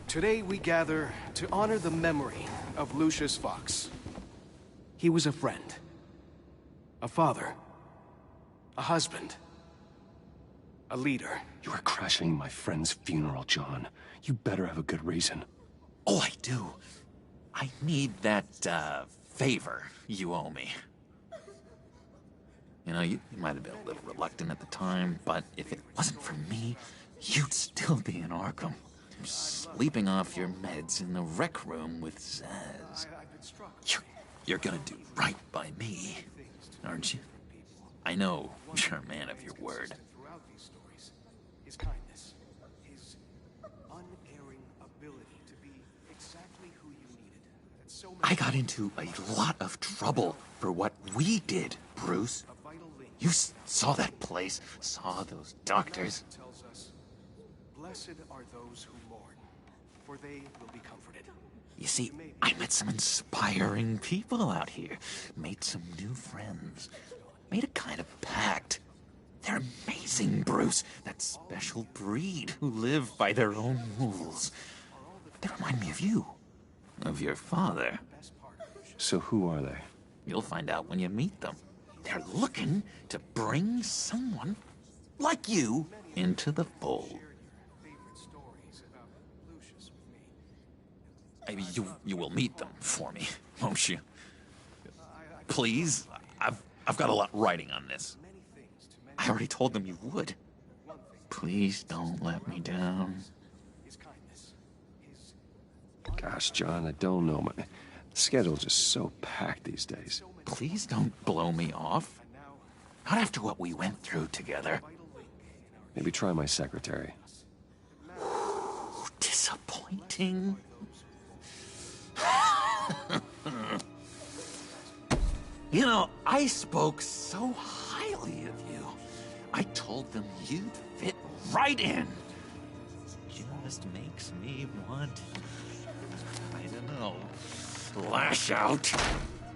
Today we gather to honor the memory of Lucius Fox. He was a friend, a father, a husband, a leader. You are crashing my friend's funeral, John. You better have a good reason. Oh, I do. I need that, favor you owe me. You know, you might have been a little reluctant at the time, but if it wasn't for me, you'd still be in Arkham. Sleeping off your meds in the rec room with Zaz. You're gonna do right by me, aren't you? I know you're a man of your word. His kindness, his unerring ability to be exactly who you needed. I got into a lot of trouble for what we did, Bruce. You saw that place, saw those doctors. Tells us, blessed are those who mourn, for they will be comforted. You see, I met some inspiring people out here, made some new friends, made a kind of pact. They're amazing, Bruce, that special breed who live by their own rules. They remind me of you, of your father. So who are they? You'll find out when you meet them. They're looking to bring someone like you into the fold. Maybe you will meet them for me, won't you? Please, I've got a lot writing on this. I already told them you would. Please don't let me down. Gosh, John, I don't know. My schedule's just so packed these days. Please don't blow me off. Not after what we went through together. Maybe try my secretary. Disappointing. You know, I spoke so highly of you. I told them you'd fit right in. Just makes me want, I don't know, lash out.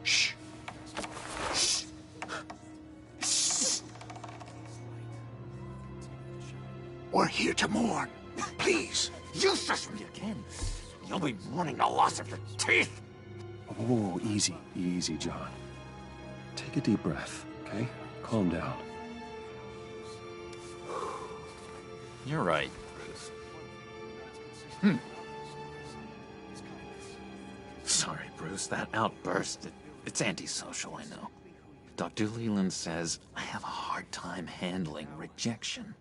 Shh. Shh. Shh. We're here to mourn. Please. You shush me again. You'll be mourning the loss of your teeth. Oh, easy, easy, John. Take a deep breath, okay? Calm down. You're right, Bruce. Sorry, Bruce, that outburst, it's antisocial, I know. Dr. Leland says I have a hard time handling rejection.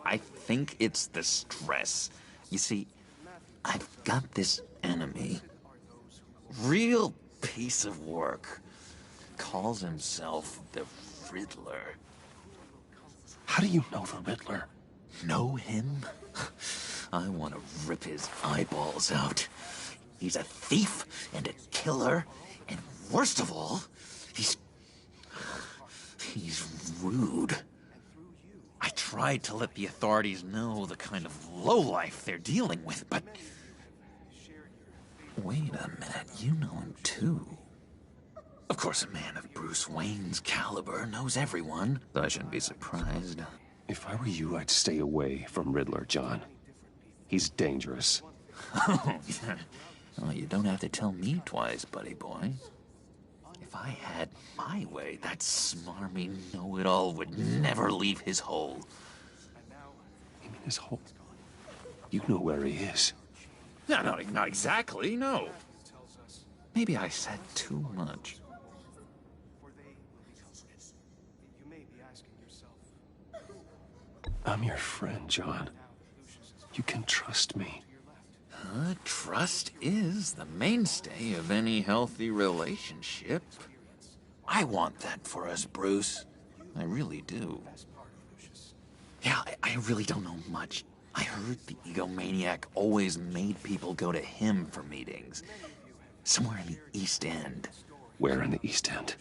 I think it's the stress. You see, I've got this enemy. Real piece of work. Calls himself the Riddler. How do you know the Riddler? Know him? I want to rip his eyeballs out. He's a thief and a killer, and worst of all, he's rude. I tried to let the authorities know the kind of lowlife they're dealing with, but... Wait a minute, you know him too. Of course, a man of Bruce Wayne's caliber knows everyone, so I shouldn't be surprised. If I were you, I'd stay away from Riddler, John. He's dangerous. Oh, yeah. Well, you don't have to tell me twice, buddy boy. If I had my way, that smarmy know-it-all would never leave his hole. You mean his hole? You know where he is. No, not exactly, no. Maybe I said too much. I'm your friend, John. You can trust me. Trust is the mainstay of any healthy relationship. I want that for us, Bruce. I really do. Yeah, I really don't know much. I heard the egomaniac always made people go to him for meetings. Somewhere in the East End. Where in the East End?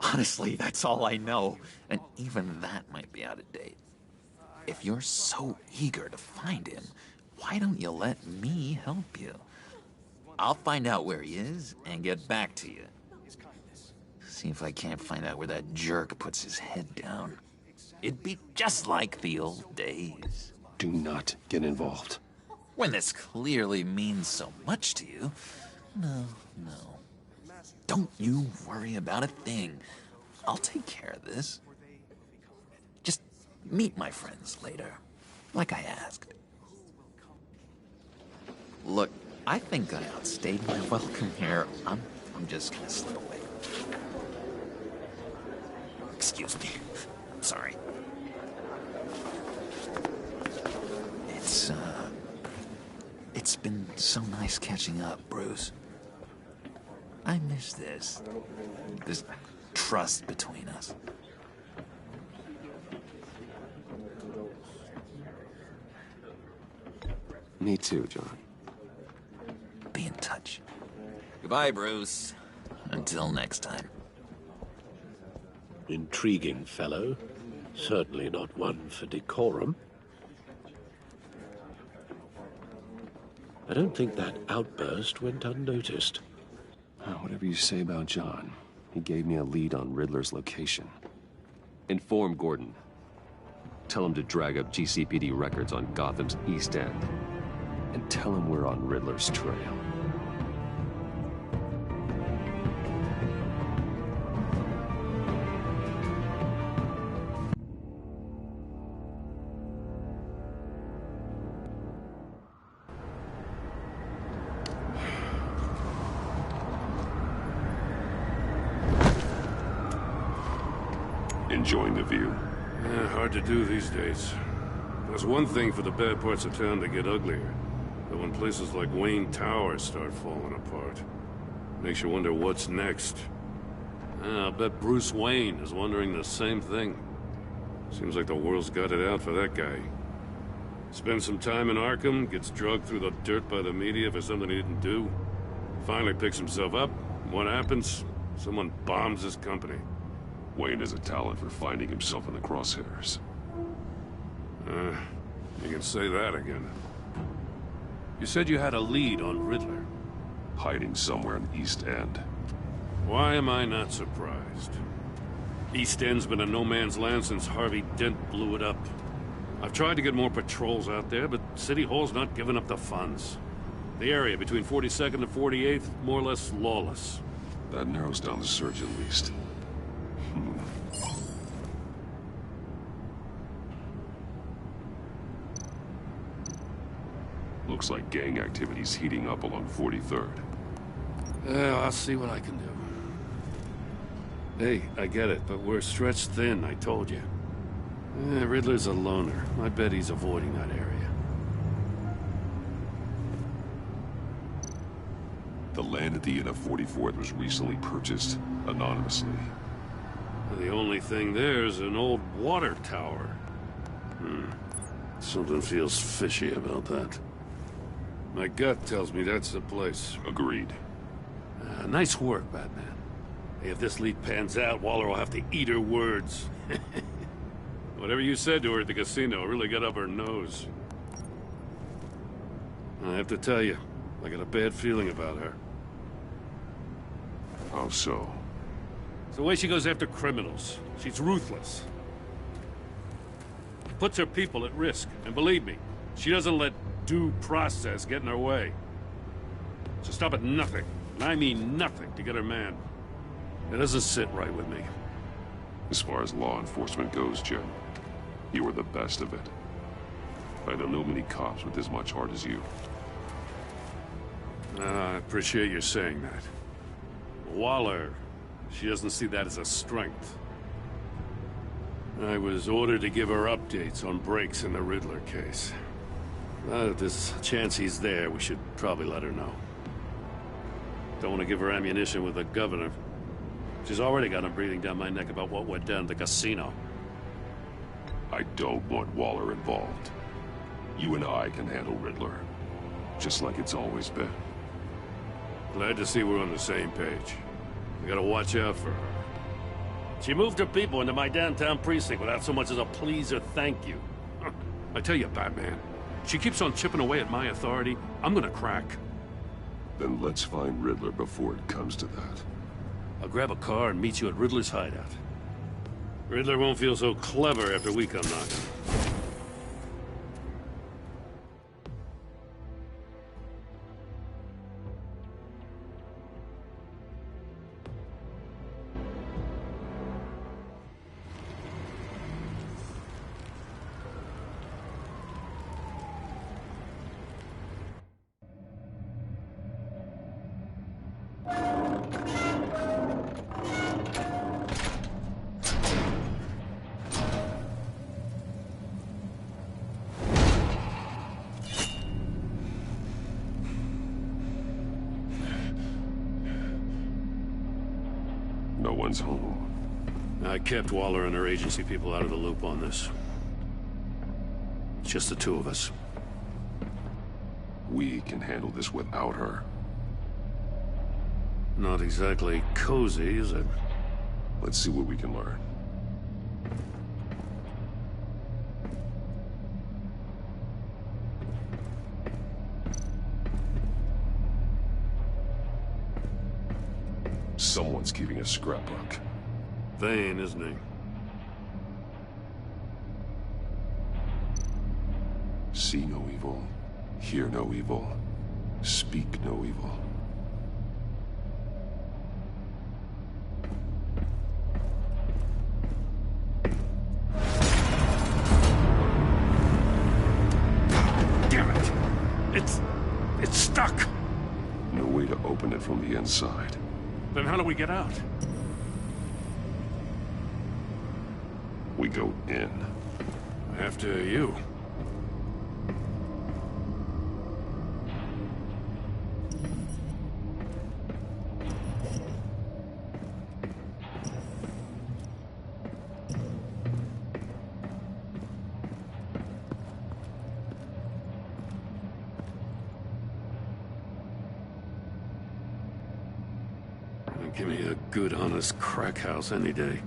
Honestly, that's all I know. And even that might be out of date. If you're so eager to find him, why don't you let me help you? I'll find out where he is and get back to you. See if I can't find out where that jerk puts his head down. It'd be just like the old days. Do not get involved. When this clearly means so much to you. No. Don't you worry about a thing. I'll take care of this. Just meet my friends later, like I asked. Look, I think I outstayed my welcome here. I'm just gonna slip away. Excuse me. I'm sorry. It's been so nice catching up, Bruce. I miss this trust between us. Me too, John. Be in touch. Goodbye, Bruce. Until next time. Intriguing fellow. Certainly not one for decorum. I don't think that outburst went unnoticed. Whatever you say about John, he gave me a lead on Riddler's location. Inform Gordon. Tell him to drag up GCPD records on Gotham's East End. And tell him we're on Riddler's trail. Enjoying the view? Yeah, hard to do these days. There's one thing for the bad parts of town to get uglier. But when places like Wayne Tower start falling apart, makes you wonder what's next. I'll bet Bruce Wayne is wondering the same thing. Seems like the world's got it out for that guy. Spends some time in Arkham, gets drugged through the dirt by the media for something he didn't do. Finally picks himself up. What happens? Someone bombs his company. Wayne has a talent for finding himself in the crosshairs. You can say that again. You said you had a lead on Riddler. Hiding somewhere in East End. Why am I not surprised? East End's been a no-man's land since Harvey Dent blew it up. I've tried to get more patrols out there, but City Hall's not giving up the funds. The area between 42nd and 48th, more or less lawless. That narrows down the search at least. Looks like gang activity's heating up along 43rd. Yeah, I'll see what I can do. Hey, I get it, but we're stretched thin, I told you. Riddler's a loner. I bet he's avoiding that area. The land at the end of 44th was recently purchased anonymously. The only thing there is an old water tower. Something feels fishy about that. My gut tells me that's the place. Agreed. Nice work, Batman. Hey, if this lead pans out, Waller will have to eat her words. Whatever you said to her at the casino really got up her nose. I have to tell you, I got a bad feeling about her. How so? It's the way she goes after criminals. She's ruthless. Puts her people at risk, and believe me, she doesn't let due process get in her way. She'll stop at nothing, and I mean nothing, to get her man. It doesn't sit right with me. As far as law enforcement goes, Jim, you were the best of it. I don't know many cops with as much heart as you. I appreciate you saying that. Waller, she doesn't see that as a strength. I was ordered to give her updates on breaks in the Riddler case. If there's a chance he's there, we should probably let her know. Don't want to give her ammunition with the governor. She's already got him breathing down my neck about what went down at the casino. I don't want Waller involved. You and I can handle Riddler, just like it's always been. Glad to see we're on the same page. We gotta watch out for her. She moved her people into my downtown precinct without so much as a please or thank you. I tell you, Batman, she keeps on chipping away at my authority, I'm gonna crack. Then let's find Riddler before it comes to that. I'll grab a car and meet you at Riddler's hideout. Riddler won't feel so clever after we come knocking. No one's home. I kept Waller and her agency people out of the loop on this. It's just the two of us. We can handle this without her. Not exactly cozy, is it? Let's see what we can learn. Someone's keeping a scrapbook. Vane, isn't he? See no evil, hear no evil, speak no evil. Damn it! It's stuck! No way to open it from the inside. Then how do we get out? We go in. After you. Give me a good, honest crack house any day.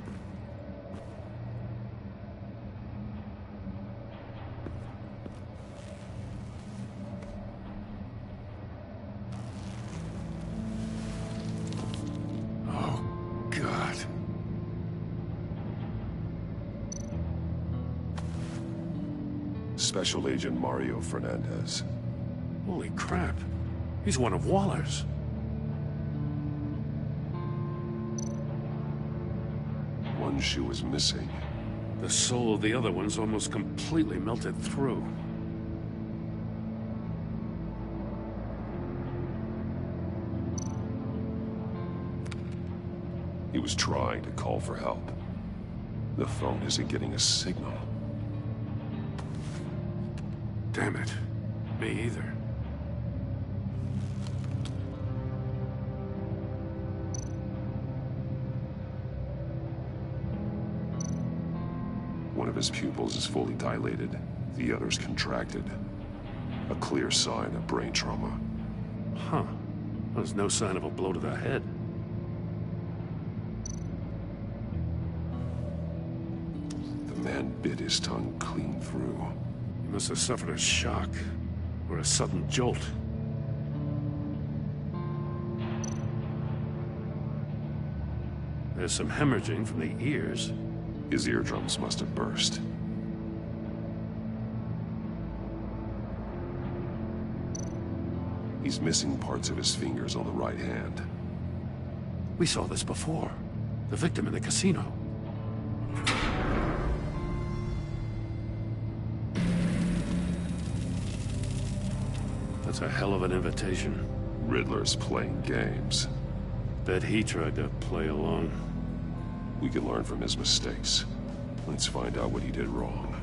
Oh, God. Special Agent Mario Fernandez. Holy crap. He's one of Waller's. One shoe is missing. The soul of the other one's almost completely melted through. He was trying to call for help. The phone isn't getting a signal. Damn it. Me either. One of his pupils is fully dilated. The other's contracted. A clear sign of brain trauma. Huh. There's no sign of a blow to the head. The man bit his tongue clean through. He must have suffered a shock, or a sudden jolt. There's some hemorrhaging from the ears. His eardrums must have burst. He's missing parts of his fingers on the right hand. We saw this before. The victim in the casino. That's a hell of an invitation. Riddler's playing games. Bet he tried to play along. We can learn from his mistakes. Let's find out what he did wrong.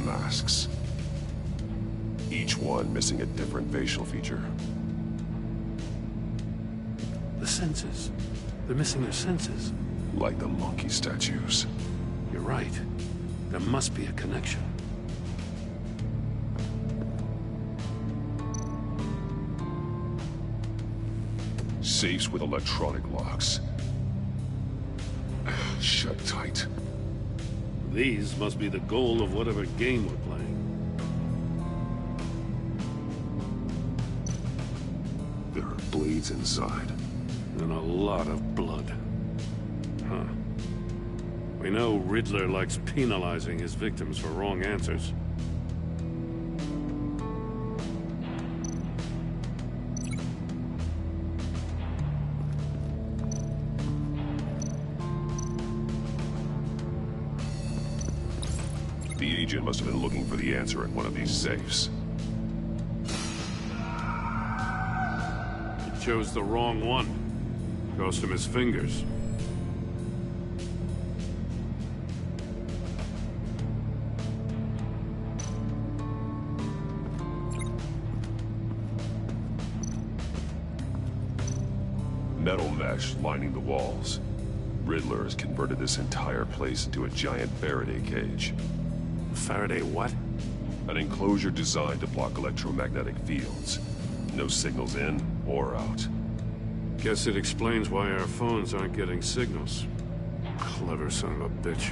Masks. Each one missing a different facial feature. The senses. They're missing their senses. Like the monkey statues. You're right. There must be a connection. Safes with electronic locks. Shut tight. These must be the goal of whatever game we're playing. There are blades inside. And a lot of blood. Huh. We know Riddler likes penalizing his victims for wrong answers. The agent must have been looking for the answer in one of these safes. He chose the wrong one. Cost him his fingers. Metal mesh lining the walls. Riddler has converted this entire place into a giant Faraday cage. Faraday what? An enclosure designed to block electromagnetic fields. No signals in or out. Guess it explains why our phones aren't getting signals. Clever son of a bitch.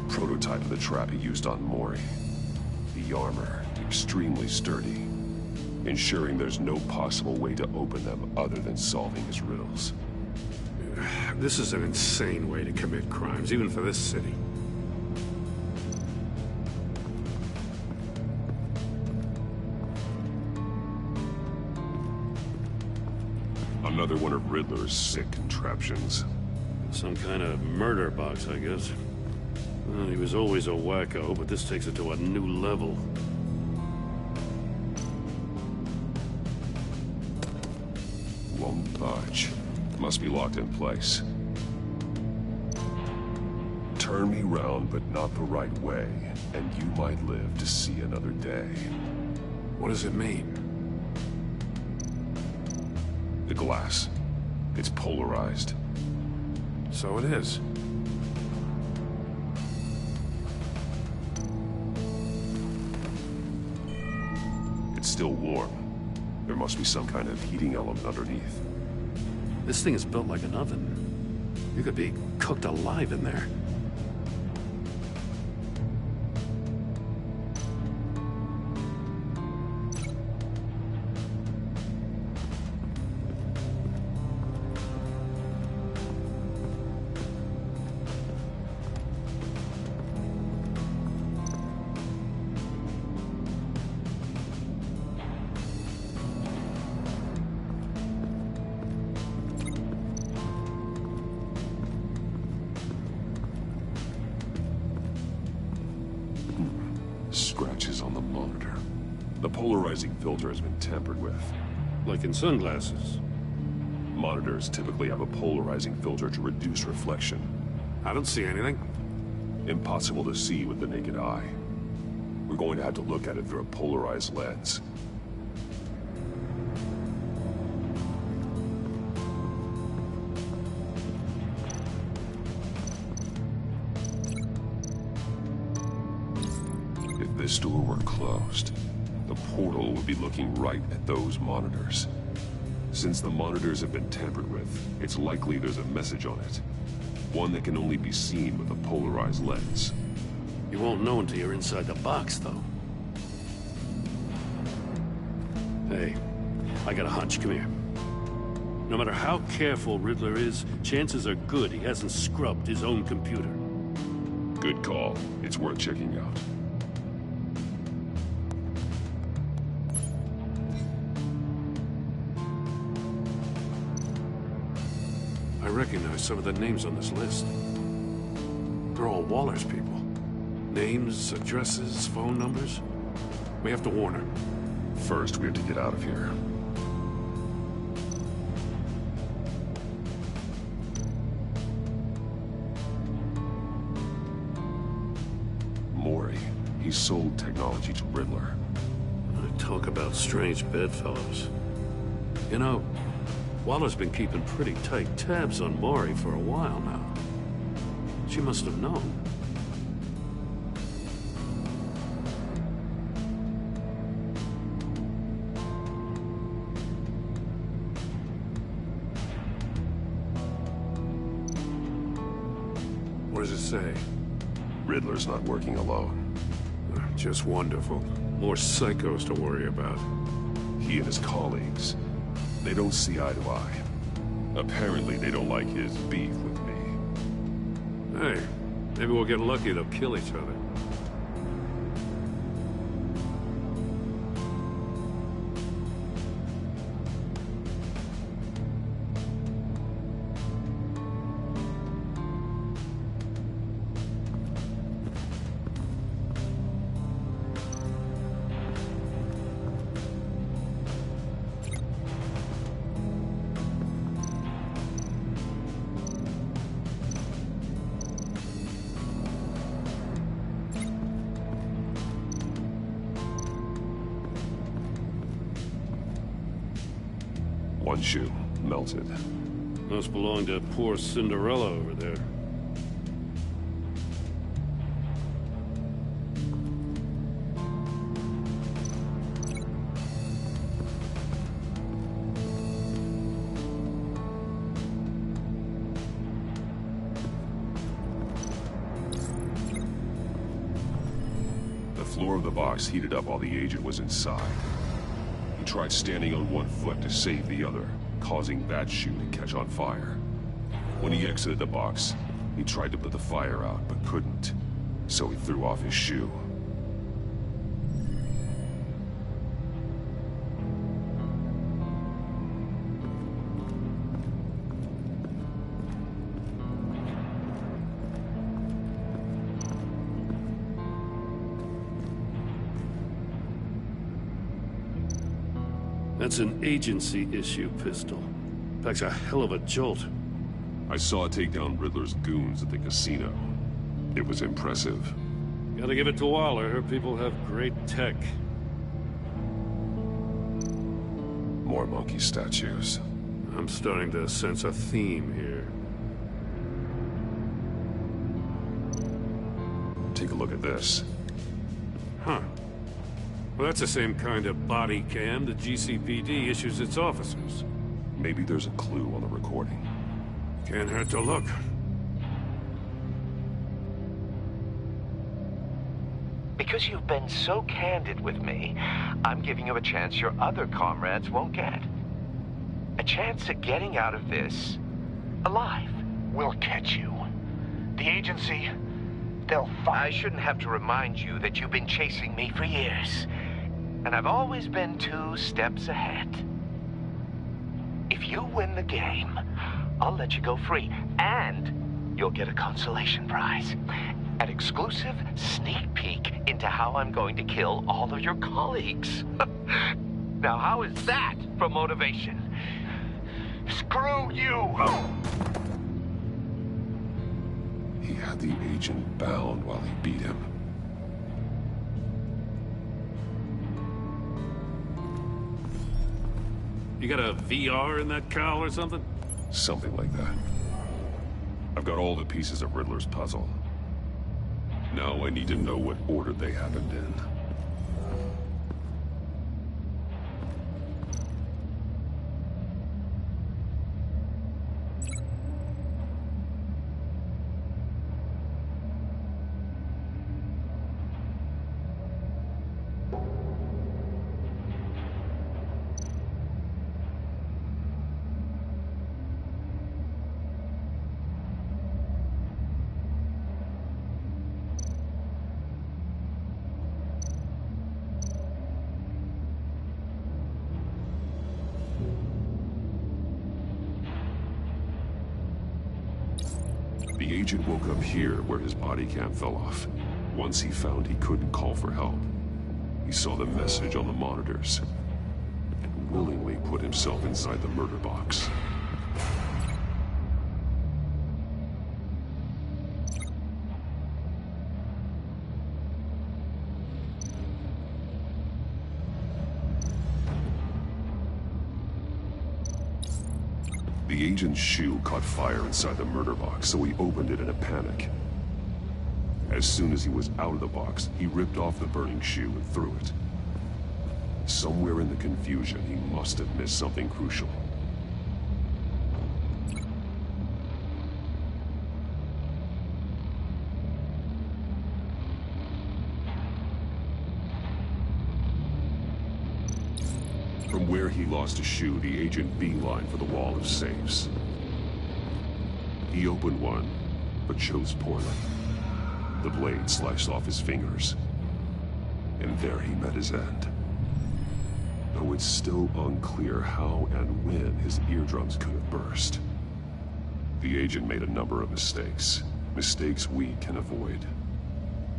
Prototype of the trap he used on Mori. The armor, extremely sturdy, ensuring there's no possible way to open them other than solving his riddles. This is an insane way to commit crimes, even for this city. Another one of Riddler's sick contraptions. Some kind of murder box, I guess. Well, he was always a wacko, but this takes it to a new level. Won't budge. Must be locked in place. Turn me round, but not the right way, and you might live to see another day. What does it mean? The glass. It's polarized. So it is. It's still warm. There must be some kind of heating element underneath. This thing is built like an oven. You could be cooked alive in there. Scratches on the monitor. The polarizing filter has been tampered with. Like in sunglasses. Monitors typically have a polarizing filter to reduce reflection. I don't see anything. Impossible to see with the naked eye. We're going to have to look at it through a polarized lens. If this door were closed, the portal would be looking right at those monitors. Since the monitors have been tampered with, it's likely there's a message on it. One that can only be seen with a polarized lens. You won't know until you're inside the box, though. Hey, I got a hunch. Come here. No matter how careful Riddler is, chances are good he hasn't scrubbed his own computer. Good call. It's worth checking out. I recognize some of the names on this list. They're all Waller's people. Names, addresses, phone numbers. We have to warn her. First, we have to get out of here. Mori. He sold technology to Riddler. Talk about strange bedfellows. You know, Waller's been keeping pretty tight tabs on Mori for a while now. She must have known. What does it say? Riddler's not working alone. Just wonderful. More psychos to worry about. He and his colleagues, they don't see eye to eye. Apparently, they don't like his beef with me. Hey, maybe we'll get lucky they'll kill each other. One shoe, melted. Must belong to poor Cinderella over there. The floor of the box heated up while the agent was inside. He tried standing on one foot to save the other, causing that shoe to catch on fire. When he exited the box, he tried to put the fire out, but couldn't. So he threw off his shoe. That's an agency-issue pistol. Packs a hell of a jolt. I saw it take down Riddler's goons at the casino. It was impressive. Gotta give it to Waller. Her people have great tech. More monkey statues. I'm starting to sense a theme here. Take a look at this. Huh. Well, that's the same kind of body cam the GCPD issues its officers. Maybe there's a clue on the recording. Can't hurt to look. Because you've been so candid with me, I'm giving you a chance your other comrades won't get. A chance at getting out of this alive. We'll catch you. The agency, they'll find... I shouldn't have to remind you that you've been chasing me for years. And I've always been 2 steps ahead. If you win the game, I'll let you go free. And you'll get a consolation prize. An exclusive sneak peek into how I'm going to kill all of your colleagues. Now, how is that for motivation? Screw you! He had the agent bound while he beat him. You got a VR in that cowl or something? Something like that. I've got all the pieces of Riddler's puzzle. Now I need to know what order they happened in. The agent woke up here where his body cam fell off. Once he found he couldn't call for help, he saw the message on the monitors and willingly put himself inside the murder box. The agent's shoe caught fire inside the murder box, so he opened it in a panic. As soon as he was out of the box, he ripped off the burning shoe and threw it. Somewhere in the confusion, he must have missed something crucial. From where he lost a shoe, the agent beelined for the wall of safes. He opened one, but chose poorly. The blade sliced off his fingers. And there he met his end. Though it's still unclear how and when his eardrums could have burst. The agent made a number of mistakes. Mistakes we can avoid.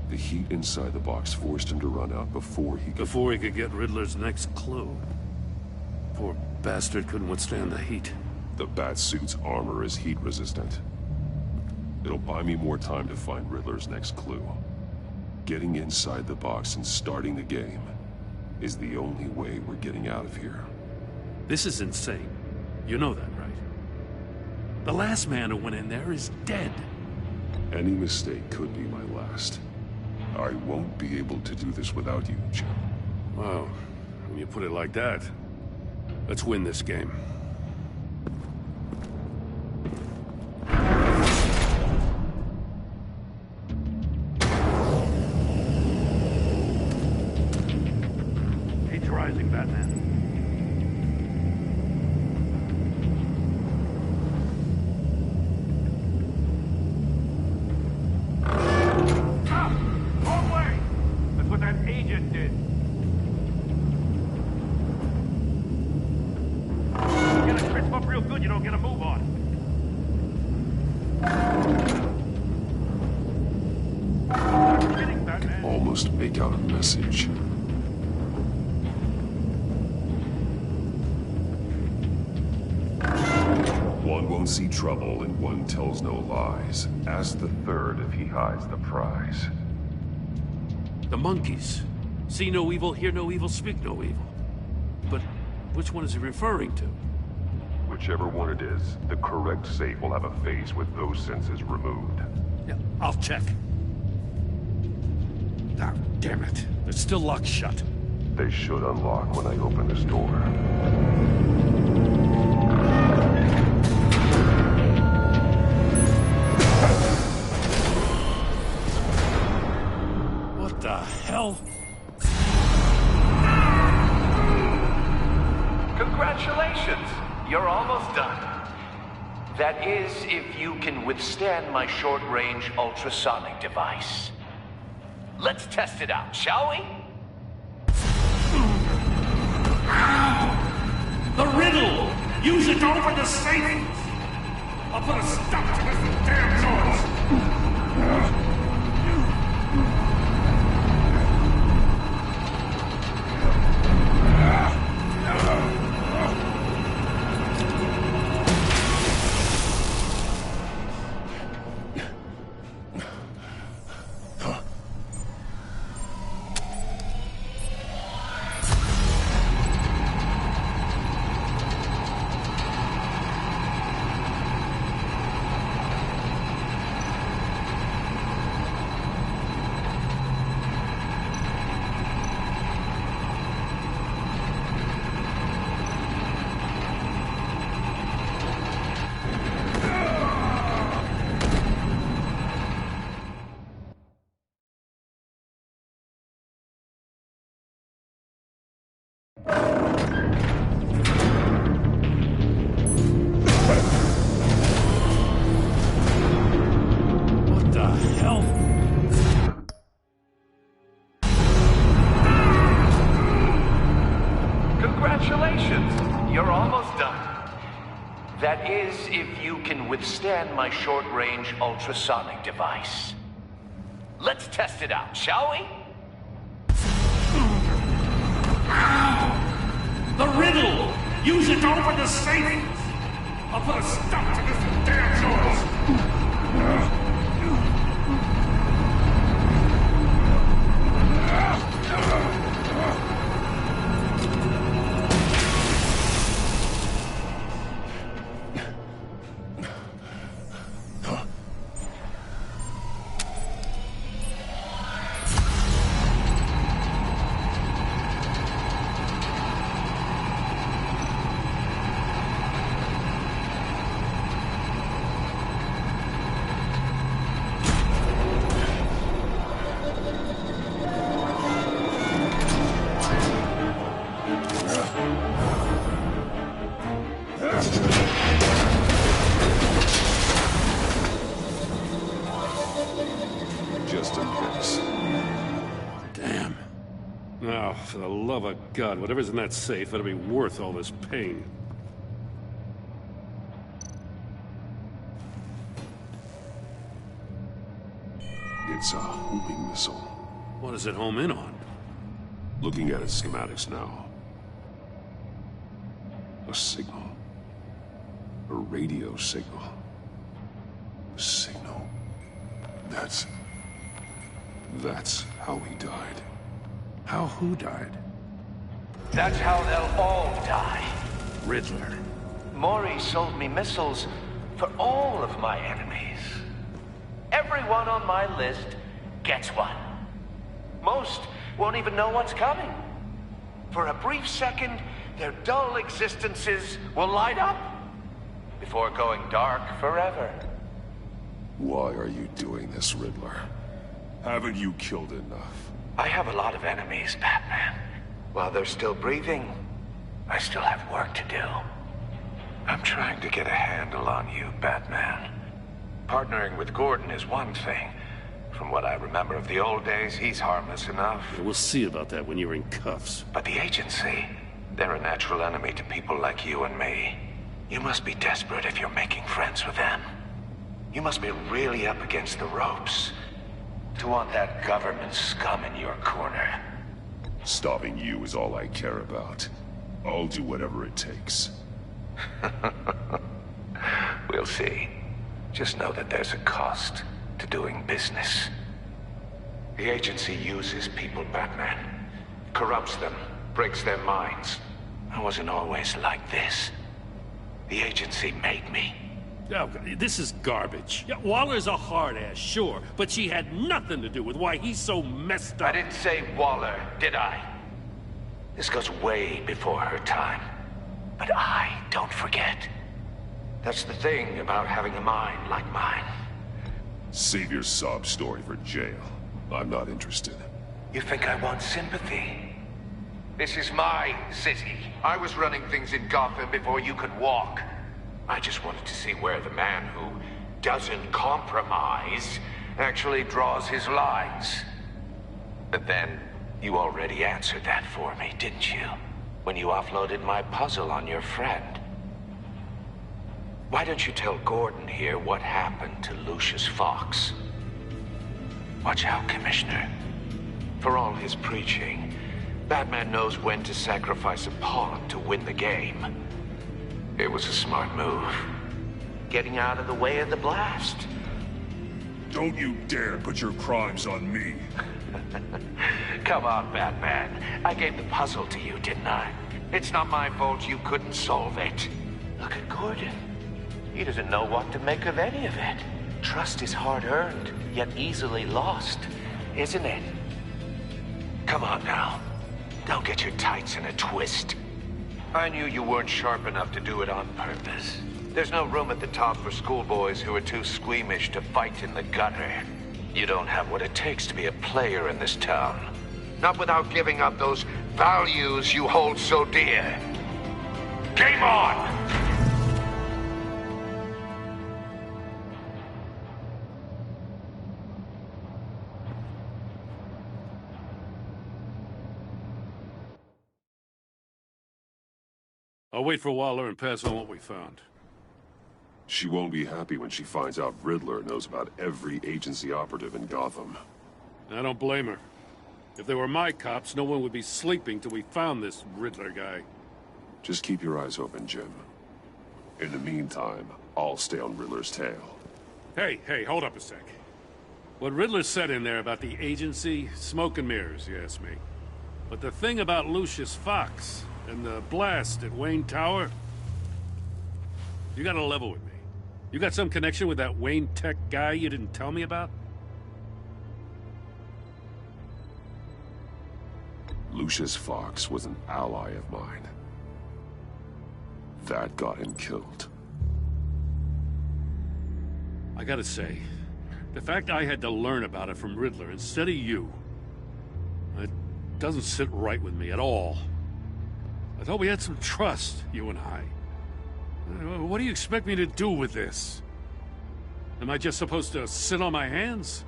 The heat inside the box forced him to run out before he could get Riddler's next clue. Poor bastard couldn't withstand the heat. The Batsuit's armor is heat resistant. It'll buy me more time to find Riddler's next clue. Getting inside the box and starting the game is the only way we're getting out of here. This is insane. You know that, right? The last man who went in there is dead. Any mistake could be my last. I won't be able to do this without you, Jim. Wow, when you put it like that, let's win this game. Heat's rising, Batman. almost make out a message. One won't see trouble and one tells no lies. Ask the third if he hides the prize. The monkeys. See no evil, hear no evil, speak no evil. But which one is he referring to? Whichever one it is, the correct safe will have a face with those senses removed. Yeah, I'll check. Ah, damn it. It's still locked shut. They should unlock when I open this door. What the hell? Congratulations! You're almost done. That is, if you can withstand my short-range ultrasonic device. Let's test it out, shall we? The riddle! Use it to open the safe! I'll put a stop to this damn noise! That is, if you can withstand my short-range ultrasonic device. Let's test it out, shall we? The riddle! Use it to open the safe! I'll put a stop to this damn noise! Just in case. Damn. Now, for the love of God, whatever's in that safe better be worth all this pain. It's a homing missile. What does it home in on? Looking at its schematics now. A signal. A radio signal. A signal. That's how he died. How who died? That's how they'll all die. Riddler. Mori sold me missiles for all of my enemies. Everyone on my list gets one. Most won't even know what's coming. For a brief second, their dull existences will light up before going dark forever. Why are you doing this, Riddler? Haven't you killed enough? I have a lot of enemies, Batman. While they're still breathing, I still have work to do. I'm trying to get a handle on you, Batman. Partnering with Gordon is one thing. From what I remember of the old days, he's harmless enough. We'll see about that when you're in cuffs. But the agency, they're a natural enemy to people like you and me. You must be desperate if you're making friends with them. You must be really up against the ropes to want that government scum in your corner. Stopping you is all I care about. I'll do whatever it takes. We'll see. Just know that there's a cost to doing business. The agency uses people, Batman. Corrupts them, breaks their minds. I wasn't always like this. The agency made me. Oh, this is garbage. Yeah, Waller's a hard-ass, sure, but she had nothing to do with why he's so messed up. I didn't say Waller, did I? This goes way before her time. But I don't forget. That's the thing about having a mind like mine. Save your sob story for jail. I'm not interested. You think I want sympathy? This is my city. I was running things in Gotham before you could walk. I just wanted to see where the man who doesn't compromise actually draws his lines. But then, you already answered that for me, didn't you? When you offloaded my puzzle on your friend. Why don't you tell Gordon here what happened to Lucius Fox? Watch out, Commissioner. For all his preaching, Batman knows when to sacrifice a pawn to win the game. It was a smart move. Getting out of the way of the blast. Don't you dare put your crimes on me. Come on, Batman. I gave the puzzle to you, didn't I? It's not my fault you couldn't solve it. Look at Gordon. He doesn't know what to make of any of it. Trust is hard-earned, yet easily lost, isn't it? Come on now. Don't get your tights in a twist. I knew you weren't sharp enough to do it on purpose. There's no room at the top for schoolboys who are too squeamish to fight in the gutter. You don't have what it takes to be a player in this town. Not without giving up those values you hold so dear. Game on! I'll wait for Waller and pass on what we found. She won't be happy when she finds out Riddler knows about every agency operative in Gotham. I don't blame her. If they were my cops, no one would be sleeping till we found this Riddler guy. Just keep your eyes open, Jim. In the meantime, I'll stay on Riddler's tail. Hey, hold up a sec. What Riddler said in there about the agency, smoke and mirrors, you ask me. But the thing about Lucius Fox and the blast at Wayne Tower, you gotta level with me. You got some connection with that Wayne Tech guy you didn't tell me about? Lucius Fox was an ally of mine. That got him killed. I gotta say, the fact I had to learn about it from Riddler instead of you, it doesn't sit right with me at all. I thought we had some trust, you and I. What do you expect me to do with this? Am I just supposed to sit on my hands?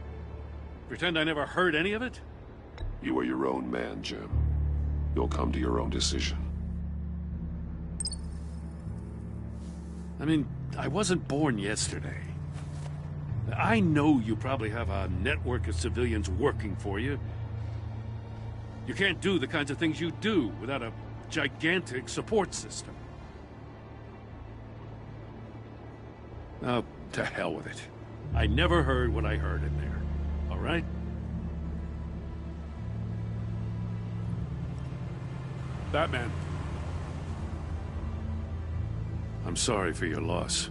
Pretend I never heard any of it? You are your own man, Jim. You'll come to your own decision. I mean, I wasn't born yesterday. I know you probably have a network of civilians working for you. You can't do the kinds of things you do without a gigantic support system. Oh, to hell with it. I never heard what I heard in there. All right? Batman. I'm sorry for your loss.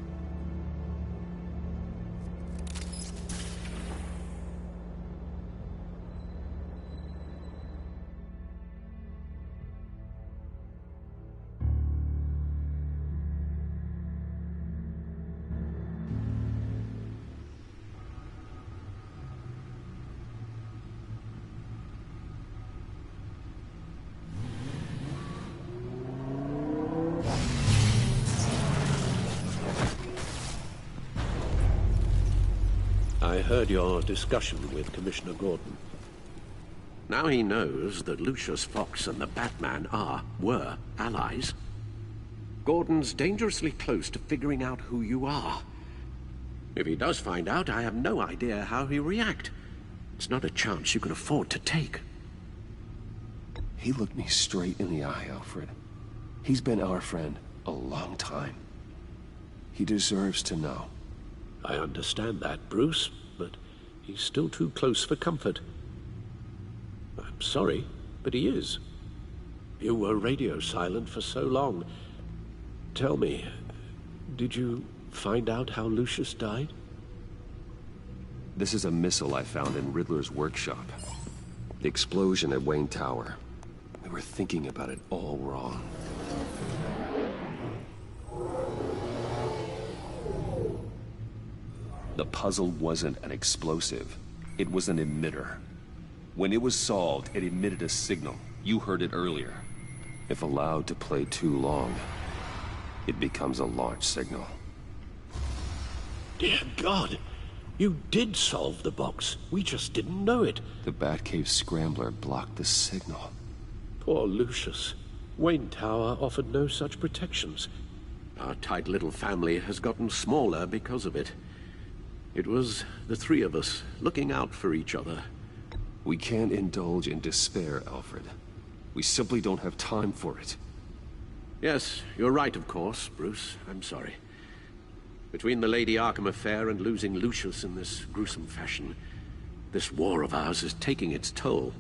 I heard your discussion with Commissioner Gordon. Now he knows that Lucius Fox and the Batman were allies. Gordon's dangerously close to figuring out who you are. If he does find out, I have no idea how he'll react. It's not a chance you can afford to take. He looked me straight in the eye, Alfred. He's been our friend a long time. He deserves to know. I understand that, Bruce, but he's still too close for comfort. I'm sorry, but he is. You were radio silent for so long. Tell me, did you find out how Lucius died? This is a missile I found in Riddler's workshop. The explosion at Wayne Tower. We were thinking about it all wrong. The puzzle wasn't an explosive. It was an emitter. When it was solved, it emitted a signal. You heard it earlier. If allowed to play too long, it becomes a launch signal. Dear God! You did solve the box. We just didn't know it. The Batcave Scrambler blocked the signal. Poor Lucius. Wayne Tower offered no such protections. Our tight little family has gotten smaller because of it. It was the three of us looking out for each other. We can't indulge in despair, Alfred. We simply don't have time for it. Yes, you're right, of course, Bruce. I'm sorry. Between the Lady Arkham affair and losing Lucius in this gruesome fashion, this war of ours is taking its toll.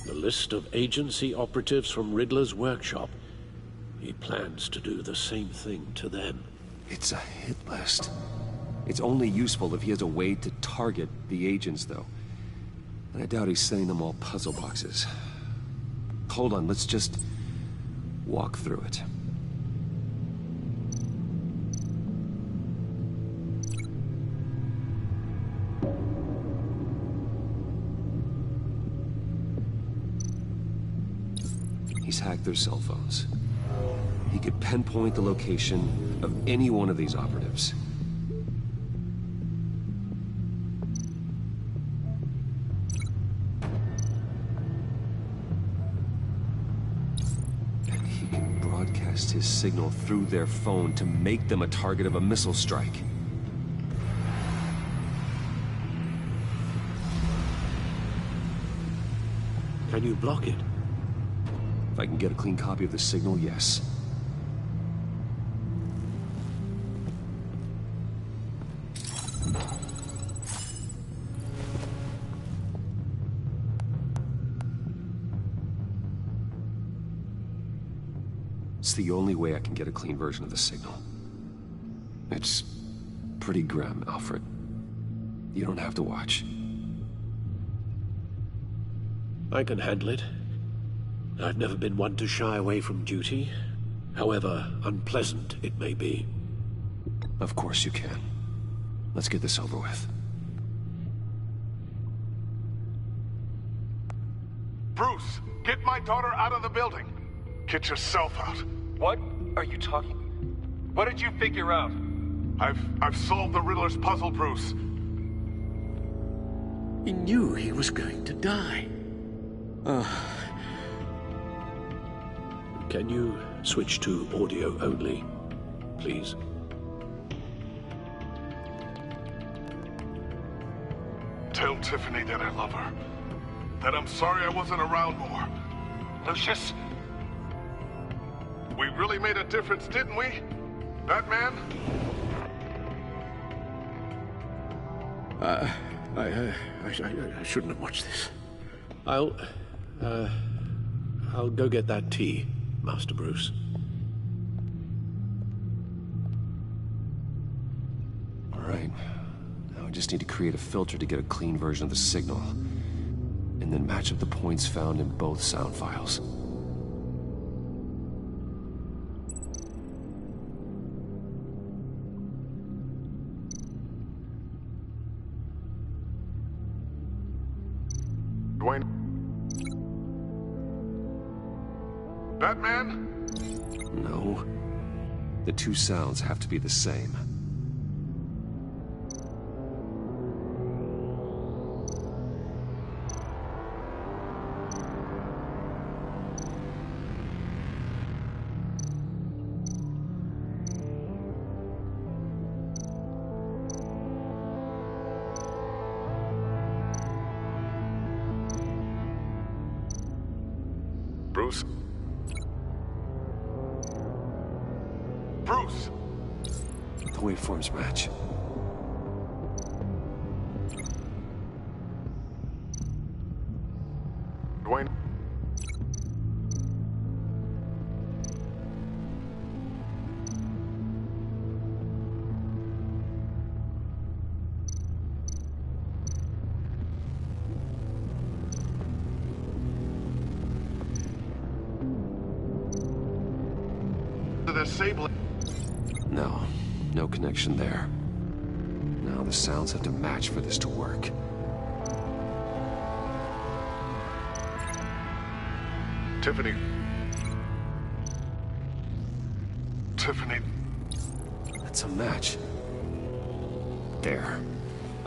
The list of agency operatives from Riddler's workshop. He plans to do the same thing to them. It's a hit list. It's only useful if he has a way to target the agents, though. And I doubt he's sending them all puzzle boxes. Hold on, let's just walk through it. He's hacked their cell phones. He could pinpoint the location of any one of these operatives. And he can broadcast his signal through their phone to make them a target of a missile strike. Can you block it? If I can get a clean copy of the signal, yes. It's the only way I can get a clean version of the signal. It's pretty grim, Alfred. You don't have to watch. I can handle it. I've never been one to shy away from duty, however unpleasant it may be. Of course you can. Let's get this over with. Bruce, get my daughter out of the building. Get yourself out. What are you talking? What did you figure out? I've solved the Riddler's puzzle, Bruce. He knew he was going to die. Can you switch to audio only, please? Tell Tiffany that I love her. That I'm sorry I wasn't around more. Lucius? We really made a difference, didn't we? Batman? I shouldn't have watched this. I'll go get that tea, Master Bruce. All right. Now I just need to create a filter to get a clean version of the signal. And then match up the points found in both sound files. Dwayne? Batman? No. The two sounds have to be the same. Bruce? Bruce! The waveforms match. Dwayne? No connection there. Now the sounds have to match for this to work. Tiffany. Tiffany. That's a match. There.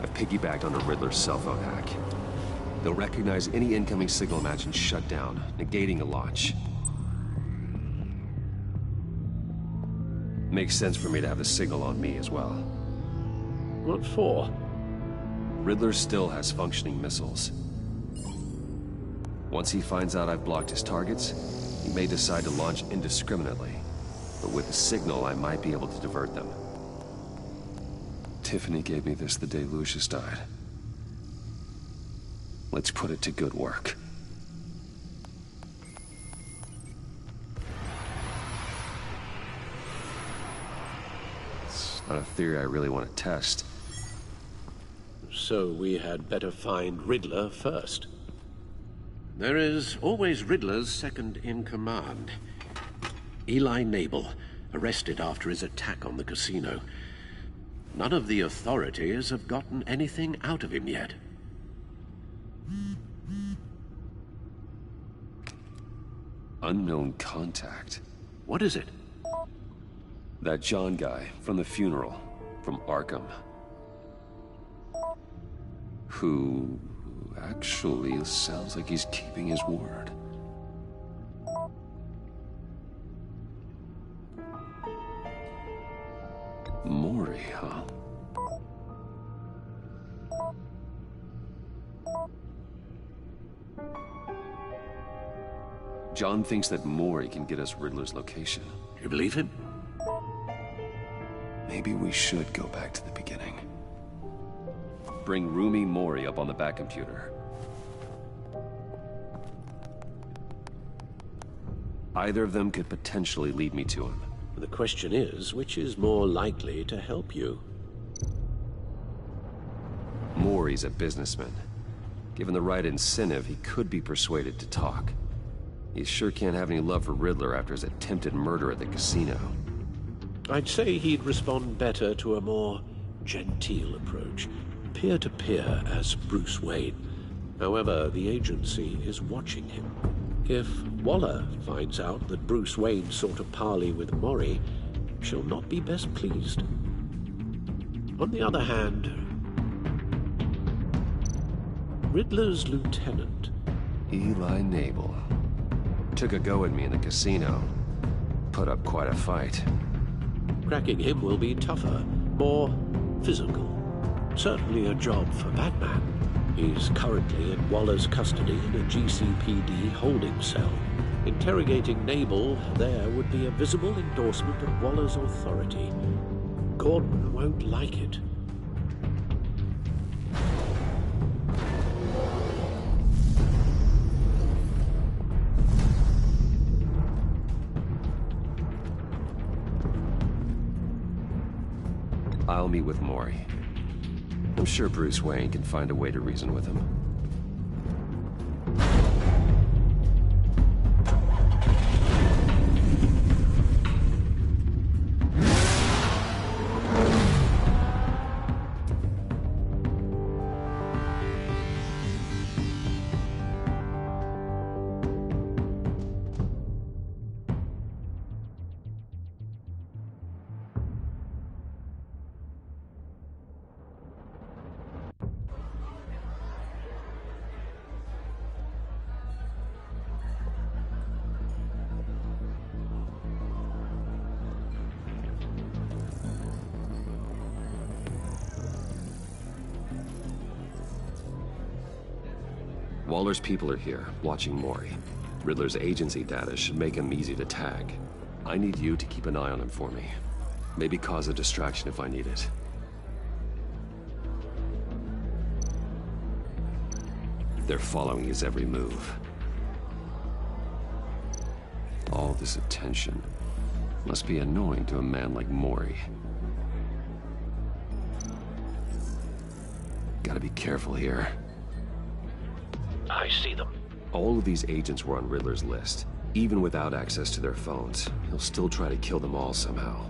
I've piggybacked on a Riddler's cell phone hack. They'll recognize any incoming signal match and shut down, negating a launch. Makes sense for me to have the signal on me as well. What for? Riddler still has functioning missiles. Once he finds out I've blocked his targets, he may decide to launch indiscriminately. But with the signal, I might be able to divert them. Tiffany gave me this the day Lucius died. Let's put it to good work. It's not a theory I really want to test. So we had better find Riddler first. There is always Riddler's second in command. Eli Nabel, arrested after his attack on the casino. None of the authorities have gotten anything out of him yet. Unknown contact. What is it? That John guy from the funeral, from Arkham. Who actually sounds like he's keeping his word. Mori, huh? John thinks that Mori can get us Riddler's location. You believe him? Maybe we should go back to the beginning. Bring Rumi Mori up on the back computer. Either of them could potentially lead me to him. The question is, which is more likely to help you? Mori's a businessman. Given the right incentive, he could be persuaded to talk. He sure can't have any love for Riddler after his attempted murder at the casino. I'd say he'd respond better to a more genteel approach. Peer-to-peer as Bruce Wayne. However, the agency is watching him. If Waller finds out that Bruce Wayne sought a parley with Mori, she'll not be best pleased. On the other hand, Riddler's lieutenant, Eli Nabel, took a go at me in the casino. Put up quite a fight. Cracking him will be tougher, more physical. Certainly a job for Batman. He's currently in Waller's custody in a GCPD holding cell. Interrogating Nabel there would be a visible endorsement of Waller's authority. Gordon won't like it. I'll meet with Mori. I'm sure Bruce Wayne can find a way to reason with him. Waller's people are here, watching Mori. Riddler's agency data should make him easy to tag. I need you to keep an eye on him for me. Maybe cause a distraction if I need it. They're following his every move. All this attention must be annoying to a man like Mori. Gotta be careful here. I see them. All of these agents were on Riddler's list. Even without access to their phones, he'll still try to kill them all somehow.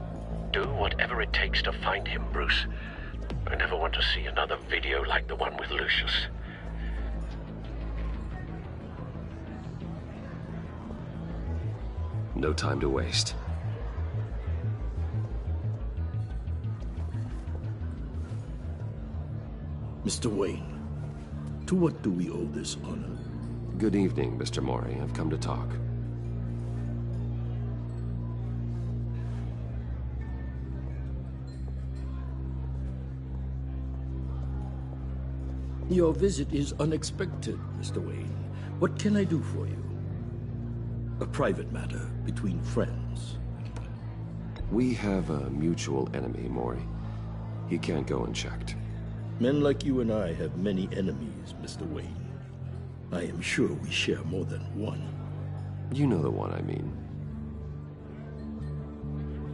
Do whatever it takes to find him, Bruce. I never want to see another video like the one with Lucius. No time to waste. Mr. Wayne, to what do we owe this honor? Good evening, Mr. Mori. I've come to talk. Your visit is unexpected, Mr. Wayne. What can I do for you? A private matter between friends. We have a mutual enemy, Mori. He can't go unchecked. Men like you and I have many enemies, Mr. Wayne. I am sure we share more than one. You know the one I mean.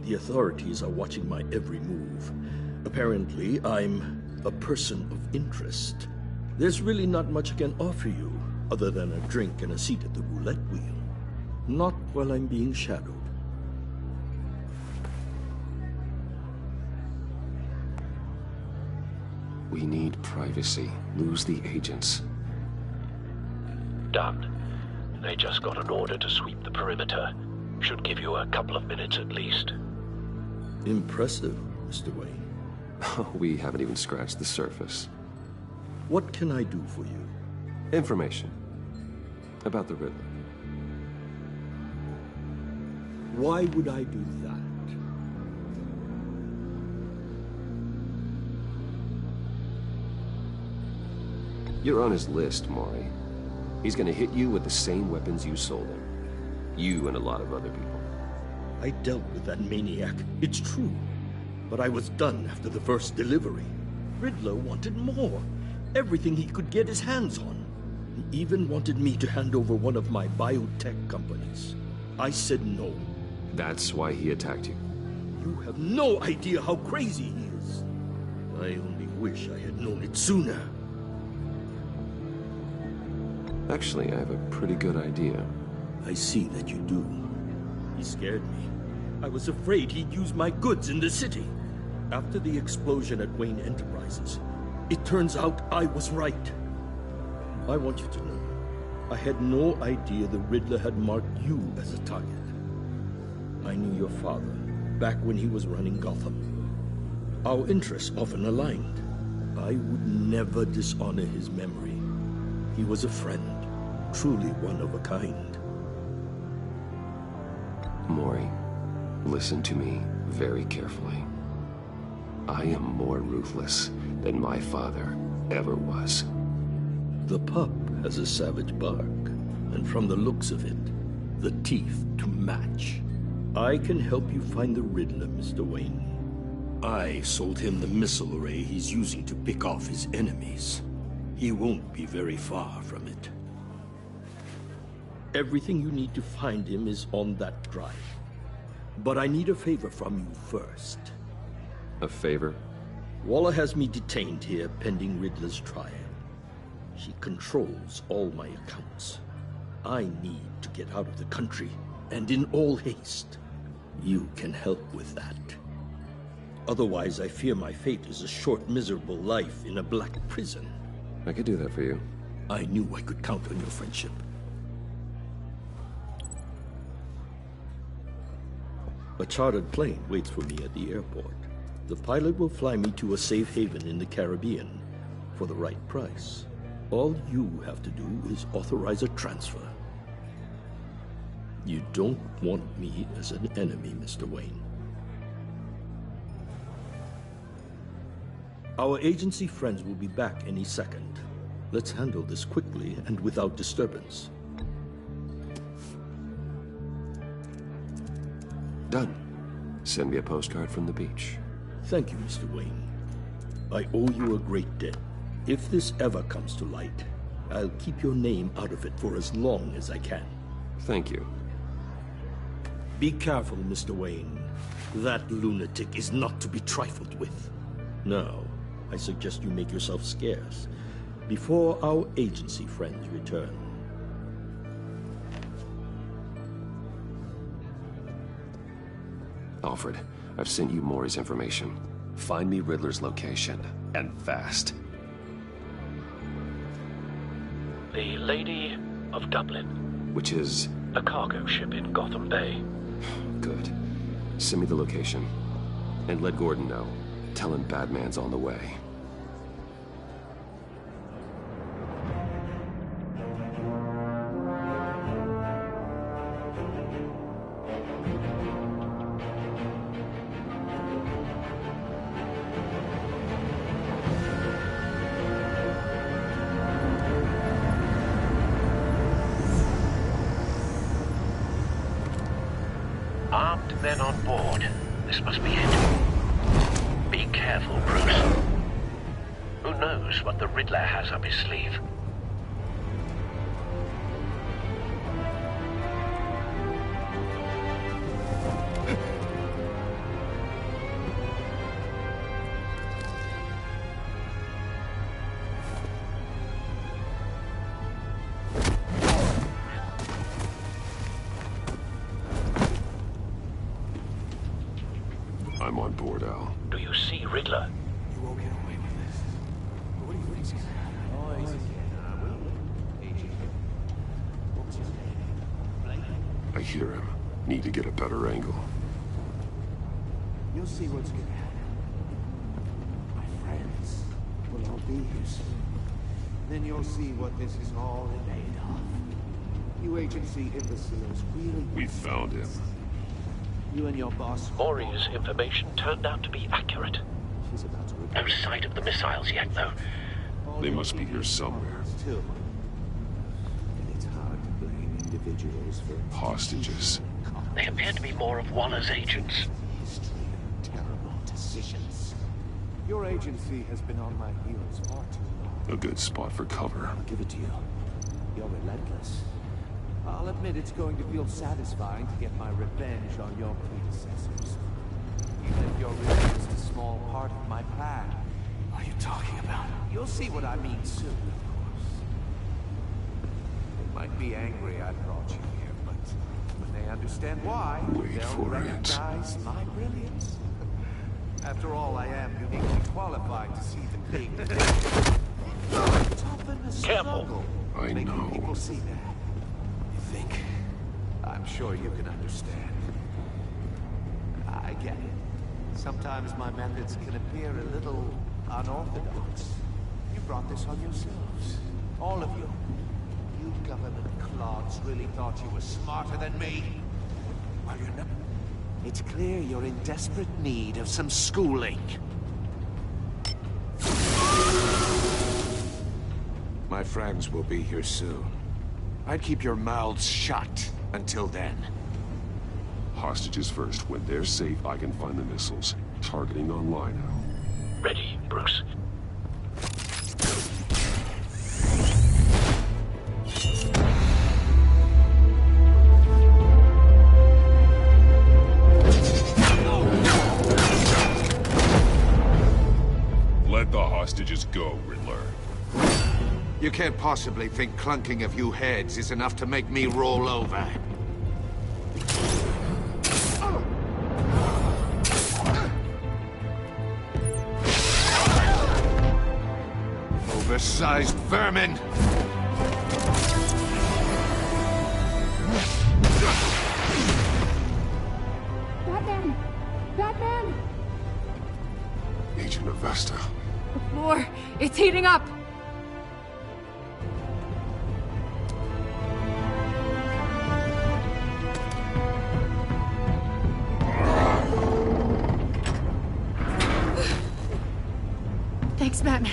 The authorities are watching my every move. Apparently, I'm a person of interest. There's really not much I can offer you, other than a drink and a seat at the roulette wheel. Not while I'm being shadowed. We need privacy. Lose the agents. Done. They just got an order to sweep the perimeter. Should give you a couple of minutes at least. Impressive, Mr. Wayne. We haven't even scratched the surface. What can I do for you? Information. About the Riddler. Why would I do that? You're on his list, Mori. He's gonna hit you with the same weapons you sold him. You and a lot of other people. I dealt with that maniac, it's true. But I was done after the first delivery. Riddler wanted more. Everything he could get his hands on. He even wanted me to hand over one of my biotech companies. I said no. That's why he attacked you? You have no idea how crazy he is. I only wish I had known it sooner. Actually, I have a pretty good idea. I see that you do. He scared me. I was afraid he'd use my goods in the city. After the explosion at Wayne Enterprises, it turns out I was right. I want you to know, I had no idea the Riddler had marked you as a target. I knew your father, back when he was running Gotham. Our interests often aligned. I would never dishonor his memory. He was a friend, truly one of a kind. Mori, listen to me very carefully. I am more ruthless than my father ever was. The pup has a savage bark, and from the looks of it, the teeth to match. I can help you find the Riddler, Mr. Wayne. I sold him the missile array he's using to pick off his enemies. He won't be very far from it. Everything you need to find him is on that drive. But I need a favor from you first. A favor? Waller has me detained here pending Riddler's trial. She controls all my accounts. I need to get out of the country, and in all haste. You can help with that. Otherwise, I fear my fate is a short, miserable life in a black prison. I could do that for you. I knew I could count on your friendship. A chartered plane waits for me at the airport. The pilot will fly me to a safe haven in the Caribbean for the right price. All you have to do is authorize a transfer. You don't want me as an enemy, Mr. Wayne. Our agency friends will be back any second. Let's handle this quickly and without disturbance. Done. Send me a postcard from the beach. Thank you, Mr. Wayne. I owe you a great debt. If this ever comes to light, I'll keep your name out of it for as long as I can. Thank you. Be careful, Mr. Wayne. That lunatic is not to be trifled with. Now, I suggest you make yourself scarce before our agency friends return. Alfred, I've sent you Maury's information. Find me Riddler's location, and fast. The Lady of Dublin. Which is? A cargo ship in Gotham Bay. Good. Send me the location. And let Gordon know. Tell him Batman's on the way. Armed men on board. This must be it. Be careful, Bruce. Who knows what the Riddler has up his sleeve? I'm on board, Al. Do you see Riddler? You won't get away with this. What are you thinking? Oh, easy. What was his name? I hear him. Need to get a better angle. You'll see what's gonna happen. My friends will all be here soon. Then you'll see what this is all made of. You agency imbeciles really... We found him. You and your boss... Maury's information turned out to be accurate. She's about to... No sight of the missiles yet, though. They must be here somewhere. And it's hard to blame individuals for... Hostages. They appear to be more of Waller's agents. History of terrible decisions. Your agency has been on my heels far too long. A good spot for cover. I'll give it to you. You're relentless. I'll admit it's going to feel satisfying to get my revenge on your predecessors. Even if your revenge is a small part of my plan. What are you talking about? You'll see what I mean soon, of course. They might be angry I brought you here, but when they understand why, they'll recognize my brilliance. After all, I am uniquely qualified to see the big picture. Toughen the struggle. I know. People see that. Think. I'm sure you can understand. I get it. Sometimes my methods can appear a little unorthodox. You brought this on yourselves. All of you. You government clods really thought you were smarter than me. Well, you're not. It's clear you're in desperate need of some schooling. My friends will be here soon. I'd keep your mouths shut until then. Hostages first. When they're safe, I can find the missiles. Targeting online now. Ready, Bruce. Let the hostages go, Riddler. You can't possibly think clunking a few heads is enough to make me roll over. Oversized vermin! Batman! Batman! Agent Avesta. The floor, it's heating up! Thanks, Batman.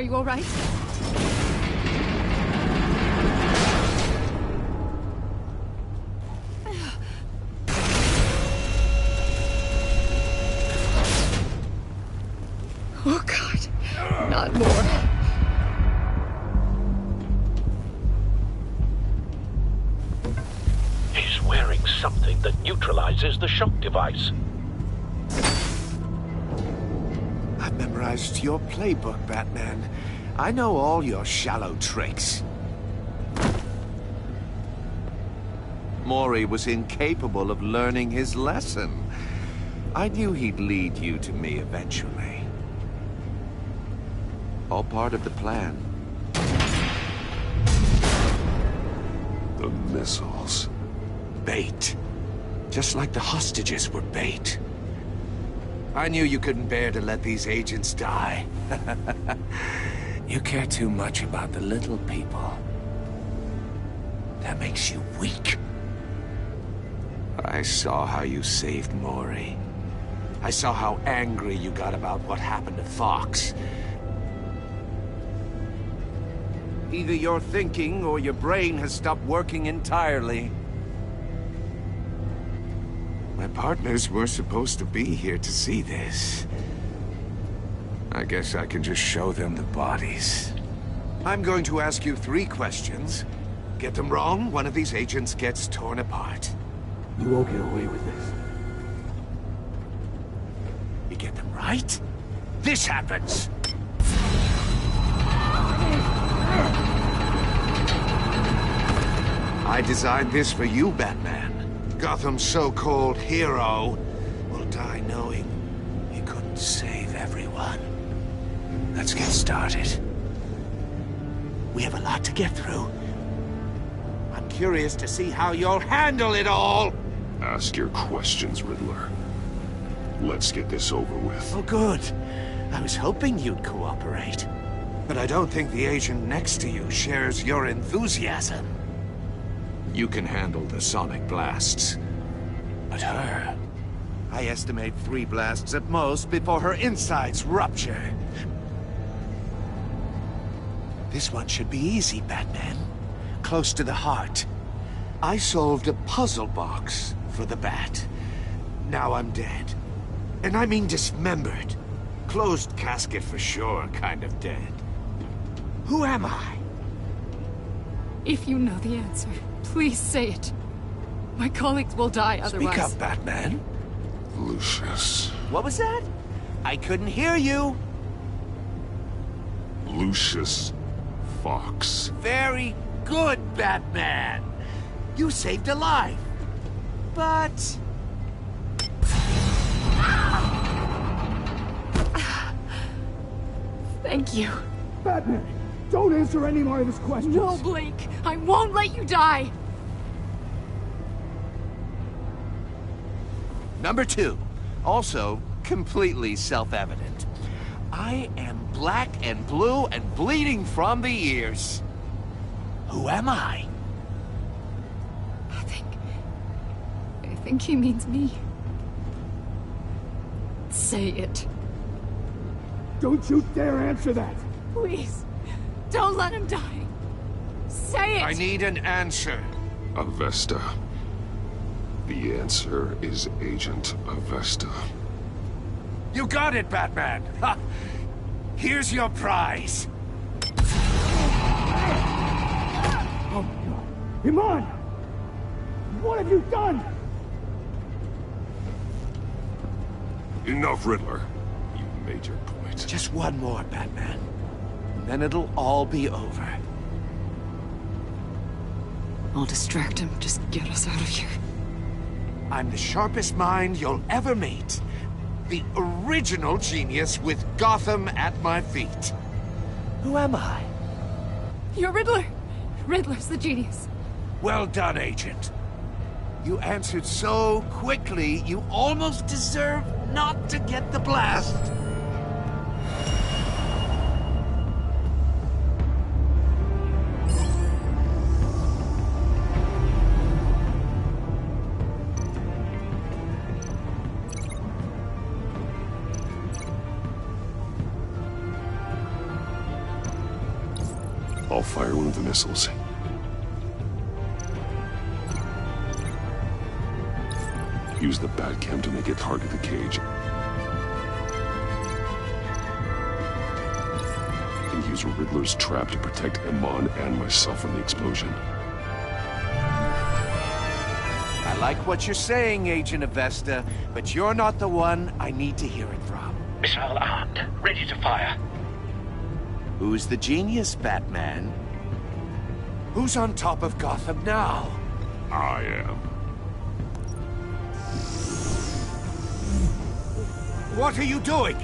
you all right? Oh, God. Not more. He's wearing something that neutralizes the shock device. I've memorized your playbook, Batman. I know all your shallow tricks. Mori was incapable of learning his lesson. I knew he'd lead you to me eventually. All part of the plan. The missiles. Bait. Just like the hostages were bait. I knew you couldn't bear to let these agents die. You care too much about the little people. That makes you weak. I saw how you saved Mori. I saw how angry you got about what happened to Fox. Either your thinking or your brain has stopped working entirely. My partners were supposed to be here to see this. I guess I can just show them the bodies. I'm going to ask you 3 questions. Get them wrong, one of these agents gets torn apart. You won't get away with this. You get them right, this happens! I designed this for you, Batman. Gotham's so-called hero will die knowing he couldn't save everyone. Let's get started. We have a lot to get through. I'm curious to see how you'll handle it all! Ask your questions, Riddler. Let's get this over with. Oh, good. I was hoping you'd cooperate. But I don't think the agent next to you shares your enthusiasm. You can handle the sonic blasts. But her... I estimate 3 blasts at most before her insides rupture. This one should be easy, Batman. Close to the heart. I solved a puzzle box for the Bat. Now I'm dead. And I mean dismembered. Closed casket for sure, kind of dead. Who am I? If you know the answer, please say it. My colleagues will die otherwise. Speak up, Batman. Lucius. What was that? I couldn't hear you. Lucius Fox. Very good, Batman. You saved a life. But... Thank you. Batman, don't answer any more of his questions. No, Blake. I won't let you die. Number 2. Also, completely self-evident. I am black and blue and bleeding from the ears. Who am I? I think he means me. Say it. Don't you dare answer that! Please, don't let him die. Say it! I need an answer. Avesta. The answer is Agent Avesta. You got it, Batman! Ha! Here's your prize! Oh my God! Iman! What have you done? Enough, Riddler. You made your point. Just one more, Batman. And then it'll all be over. I'll distract him. Just get us out of here. I'm the sharpest mind you'll ever meet. The original genius with Gotham at my feet. Who am I? You're Riddler. Riddler's the genius. Well done, Agent. You answered so quickly, you almost deserve not to get the blast. I'll fire one of the missiles. Use the Batcam to make it target the cage. And use Riddler's trap to protect Iman and myself from the explosion. I like what you're saying, Agent Avesta, but you're not the one I need to hear it from. Missile armed, ready to fire. Who's the genius, Batman? Who's on top of Gotham now? I am. What are you doing?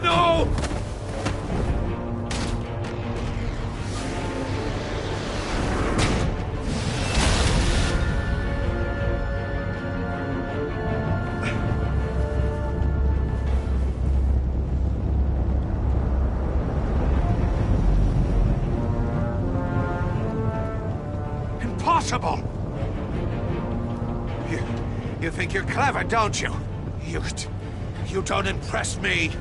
No! Impossible! You think you're clever, don't you? You don't impress me.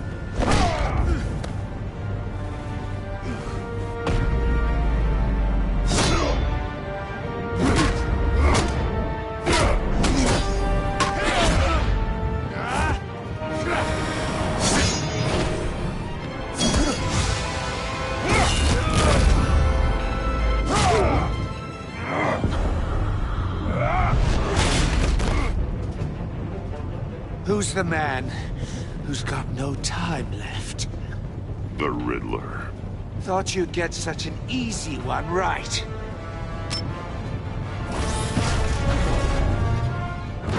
Who's the man who's got no time left? The Riddler. Thought you'd get such an easy one right.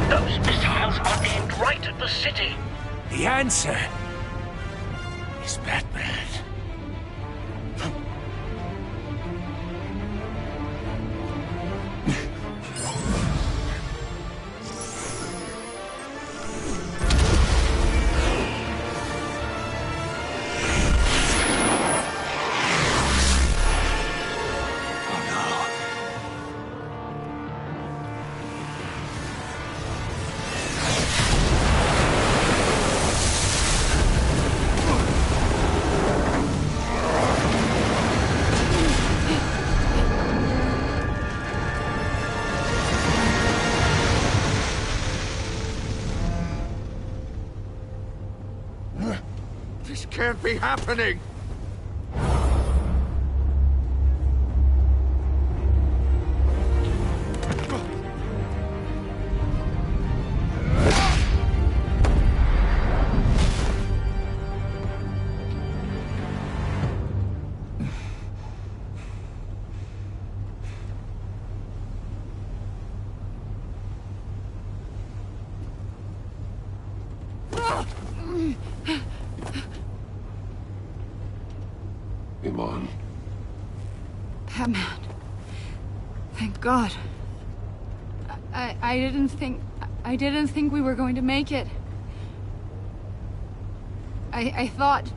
Those missiles are aimed right at the city. The answer is Batman. This can't be happening! Iman. Batman. Thank God. I didn't think we were going to make it. I thought...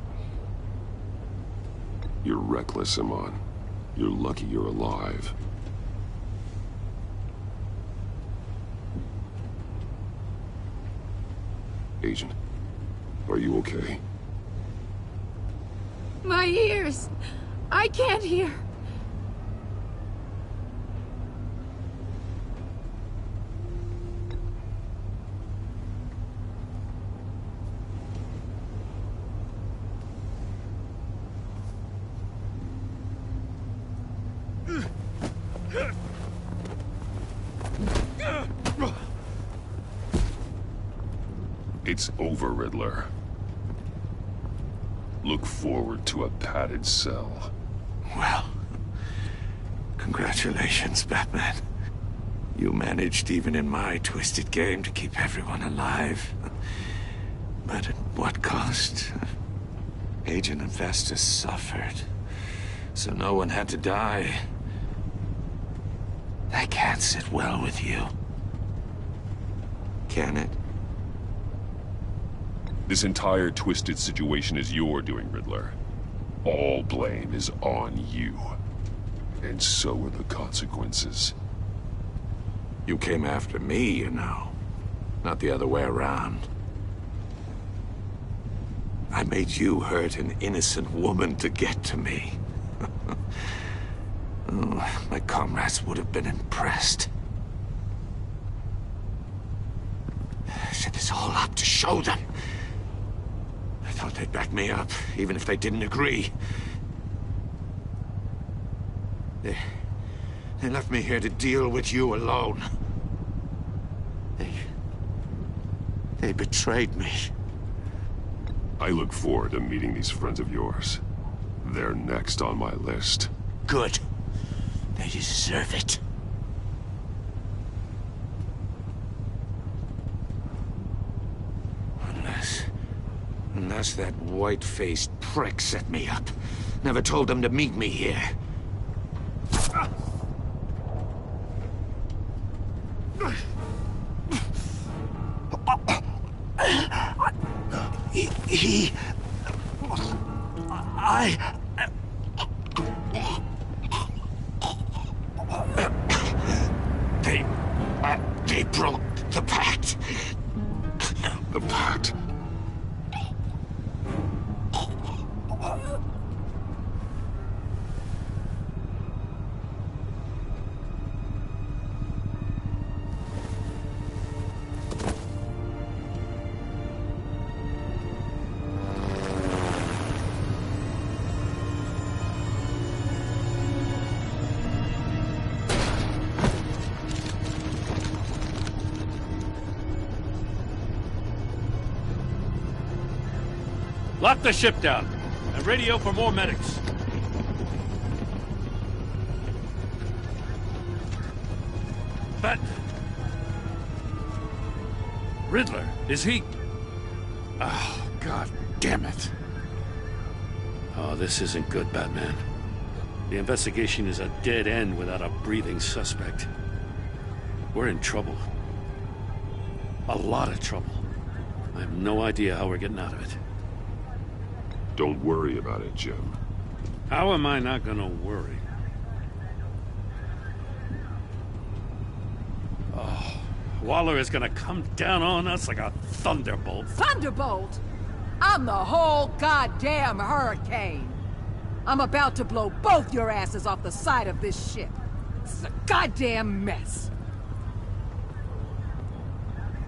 You're reckless, Iman. You're lucky you're alive. Agent, are you okay? My ears! I can't hear! It's over, Riddler. Look forward to a padded cell. Well, congratulations, Batman. You managed, even in my twisted game, to keep everyone alive. But at what cost? Agent Avesta suffered, so no one had to die. That can't sit well with you. Can it? This entire twisted situation is your doing, Riddler. All blame is on you. And so are the consequences. You came after me, you know. Not the other way around. I made you hurt an innocent woman to get to me. Oh, my comrades would have been impressed. I set this all up to show them. I thought they'd back me up, even if they didn't agree. They left me here to deal with you alone. They betrayed me. I look forward to meeting these friends of yours. They're next on my list. Good. They deserve it. Unless that white-faced prick set me up. Never told them to meet me here. They broke the pact. The pact? Lock the ship down, and radio for more medics. But... Riddler, is he... Oh, God damn it. Oh, this isn't good, Batman. The investigation is a dead end without a breathing suspect. We're in trouble. A lot of trouble. I have no idea how we're getting out of it. Don't worry about it, Jim. How am I not gonna worry? Oh, Waller is gonna come down on us like a thunderbolt. Thunderbolt? I'm the whole goddamn hurricane. I'm about to blow both your asses off the side of this ship. This is a goddamn mess.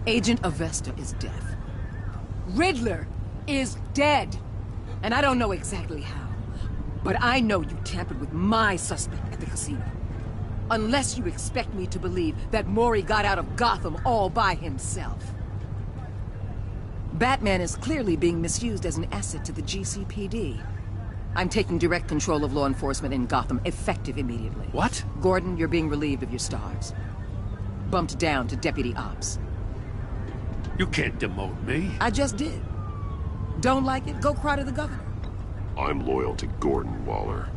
Agent Avesta is dead. Riddler is dead. And I don't know exactly how, but I know you tampered with my suspect at the casino. Unless you expect me to believe that Mori got out of Gotham all by himself. Batman is clearly being misused as an asset to the GCPD. I'm taking direct control of law enforcement in Gotham, effective immediately. What? Gordon, you're being relieved of your stars. Bumped down to Deputy Ops. You can't demote me. I just did. Don't like it? Go cry to the governor. I'm loyal to Gordon, Waller.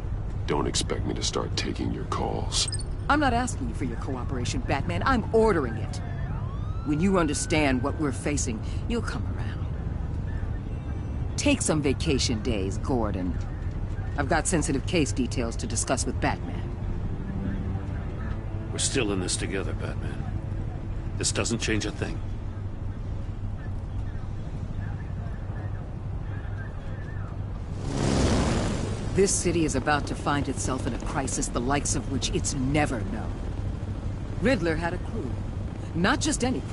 Don't expect me to start taking your calls. I'm not asking you for your cooperation, Batman. I'm ordering it. When you understand what we're facing, you'll come around. Take some vacation days, Gordon. I've got sensitive case details to discuss with Batman. We're still in this together, Batman. This doesn't change a thing. This city is about to find itself in a crisis the likes of which it's never known. Riddler had a crew. Not just any crew.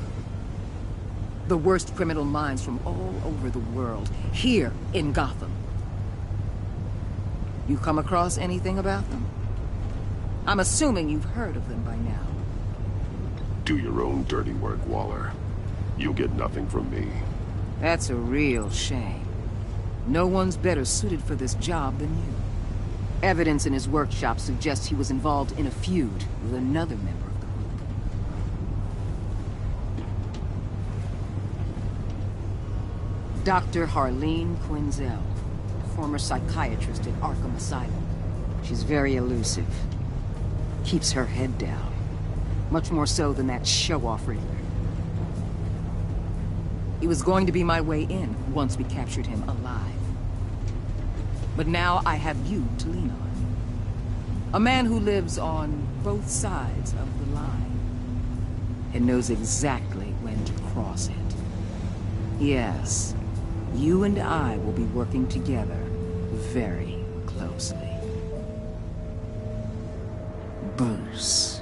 The worst criminal minds from all over the world, here in Gotham. You come across anything about them? I'm assuming you've heard of them by now. Do your own dirty work, Waller. You'll get nothing from me. That's a real shame. No one's better suited for this job than you. Evidence in his workshop suggests he was involved in a feud with another member of the group. Dr. Harleen Quinzel, former psychiatrist at Arkham Asylum. She's very elusive. Keeps her head down. Much more so than that show-off Riddler. He was going to be my way in once we captured him alive. But now I have you to lean on. A man who lives on both sides of the line and knows exactly when to cross it. Yes, you and I will be working together very closely. Bruce.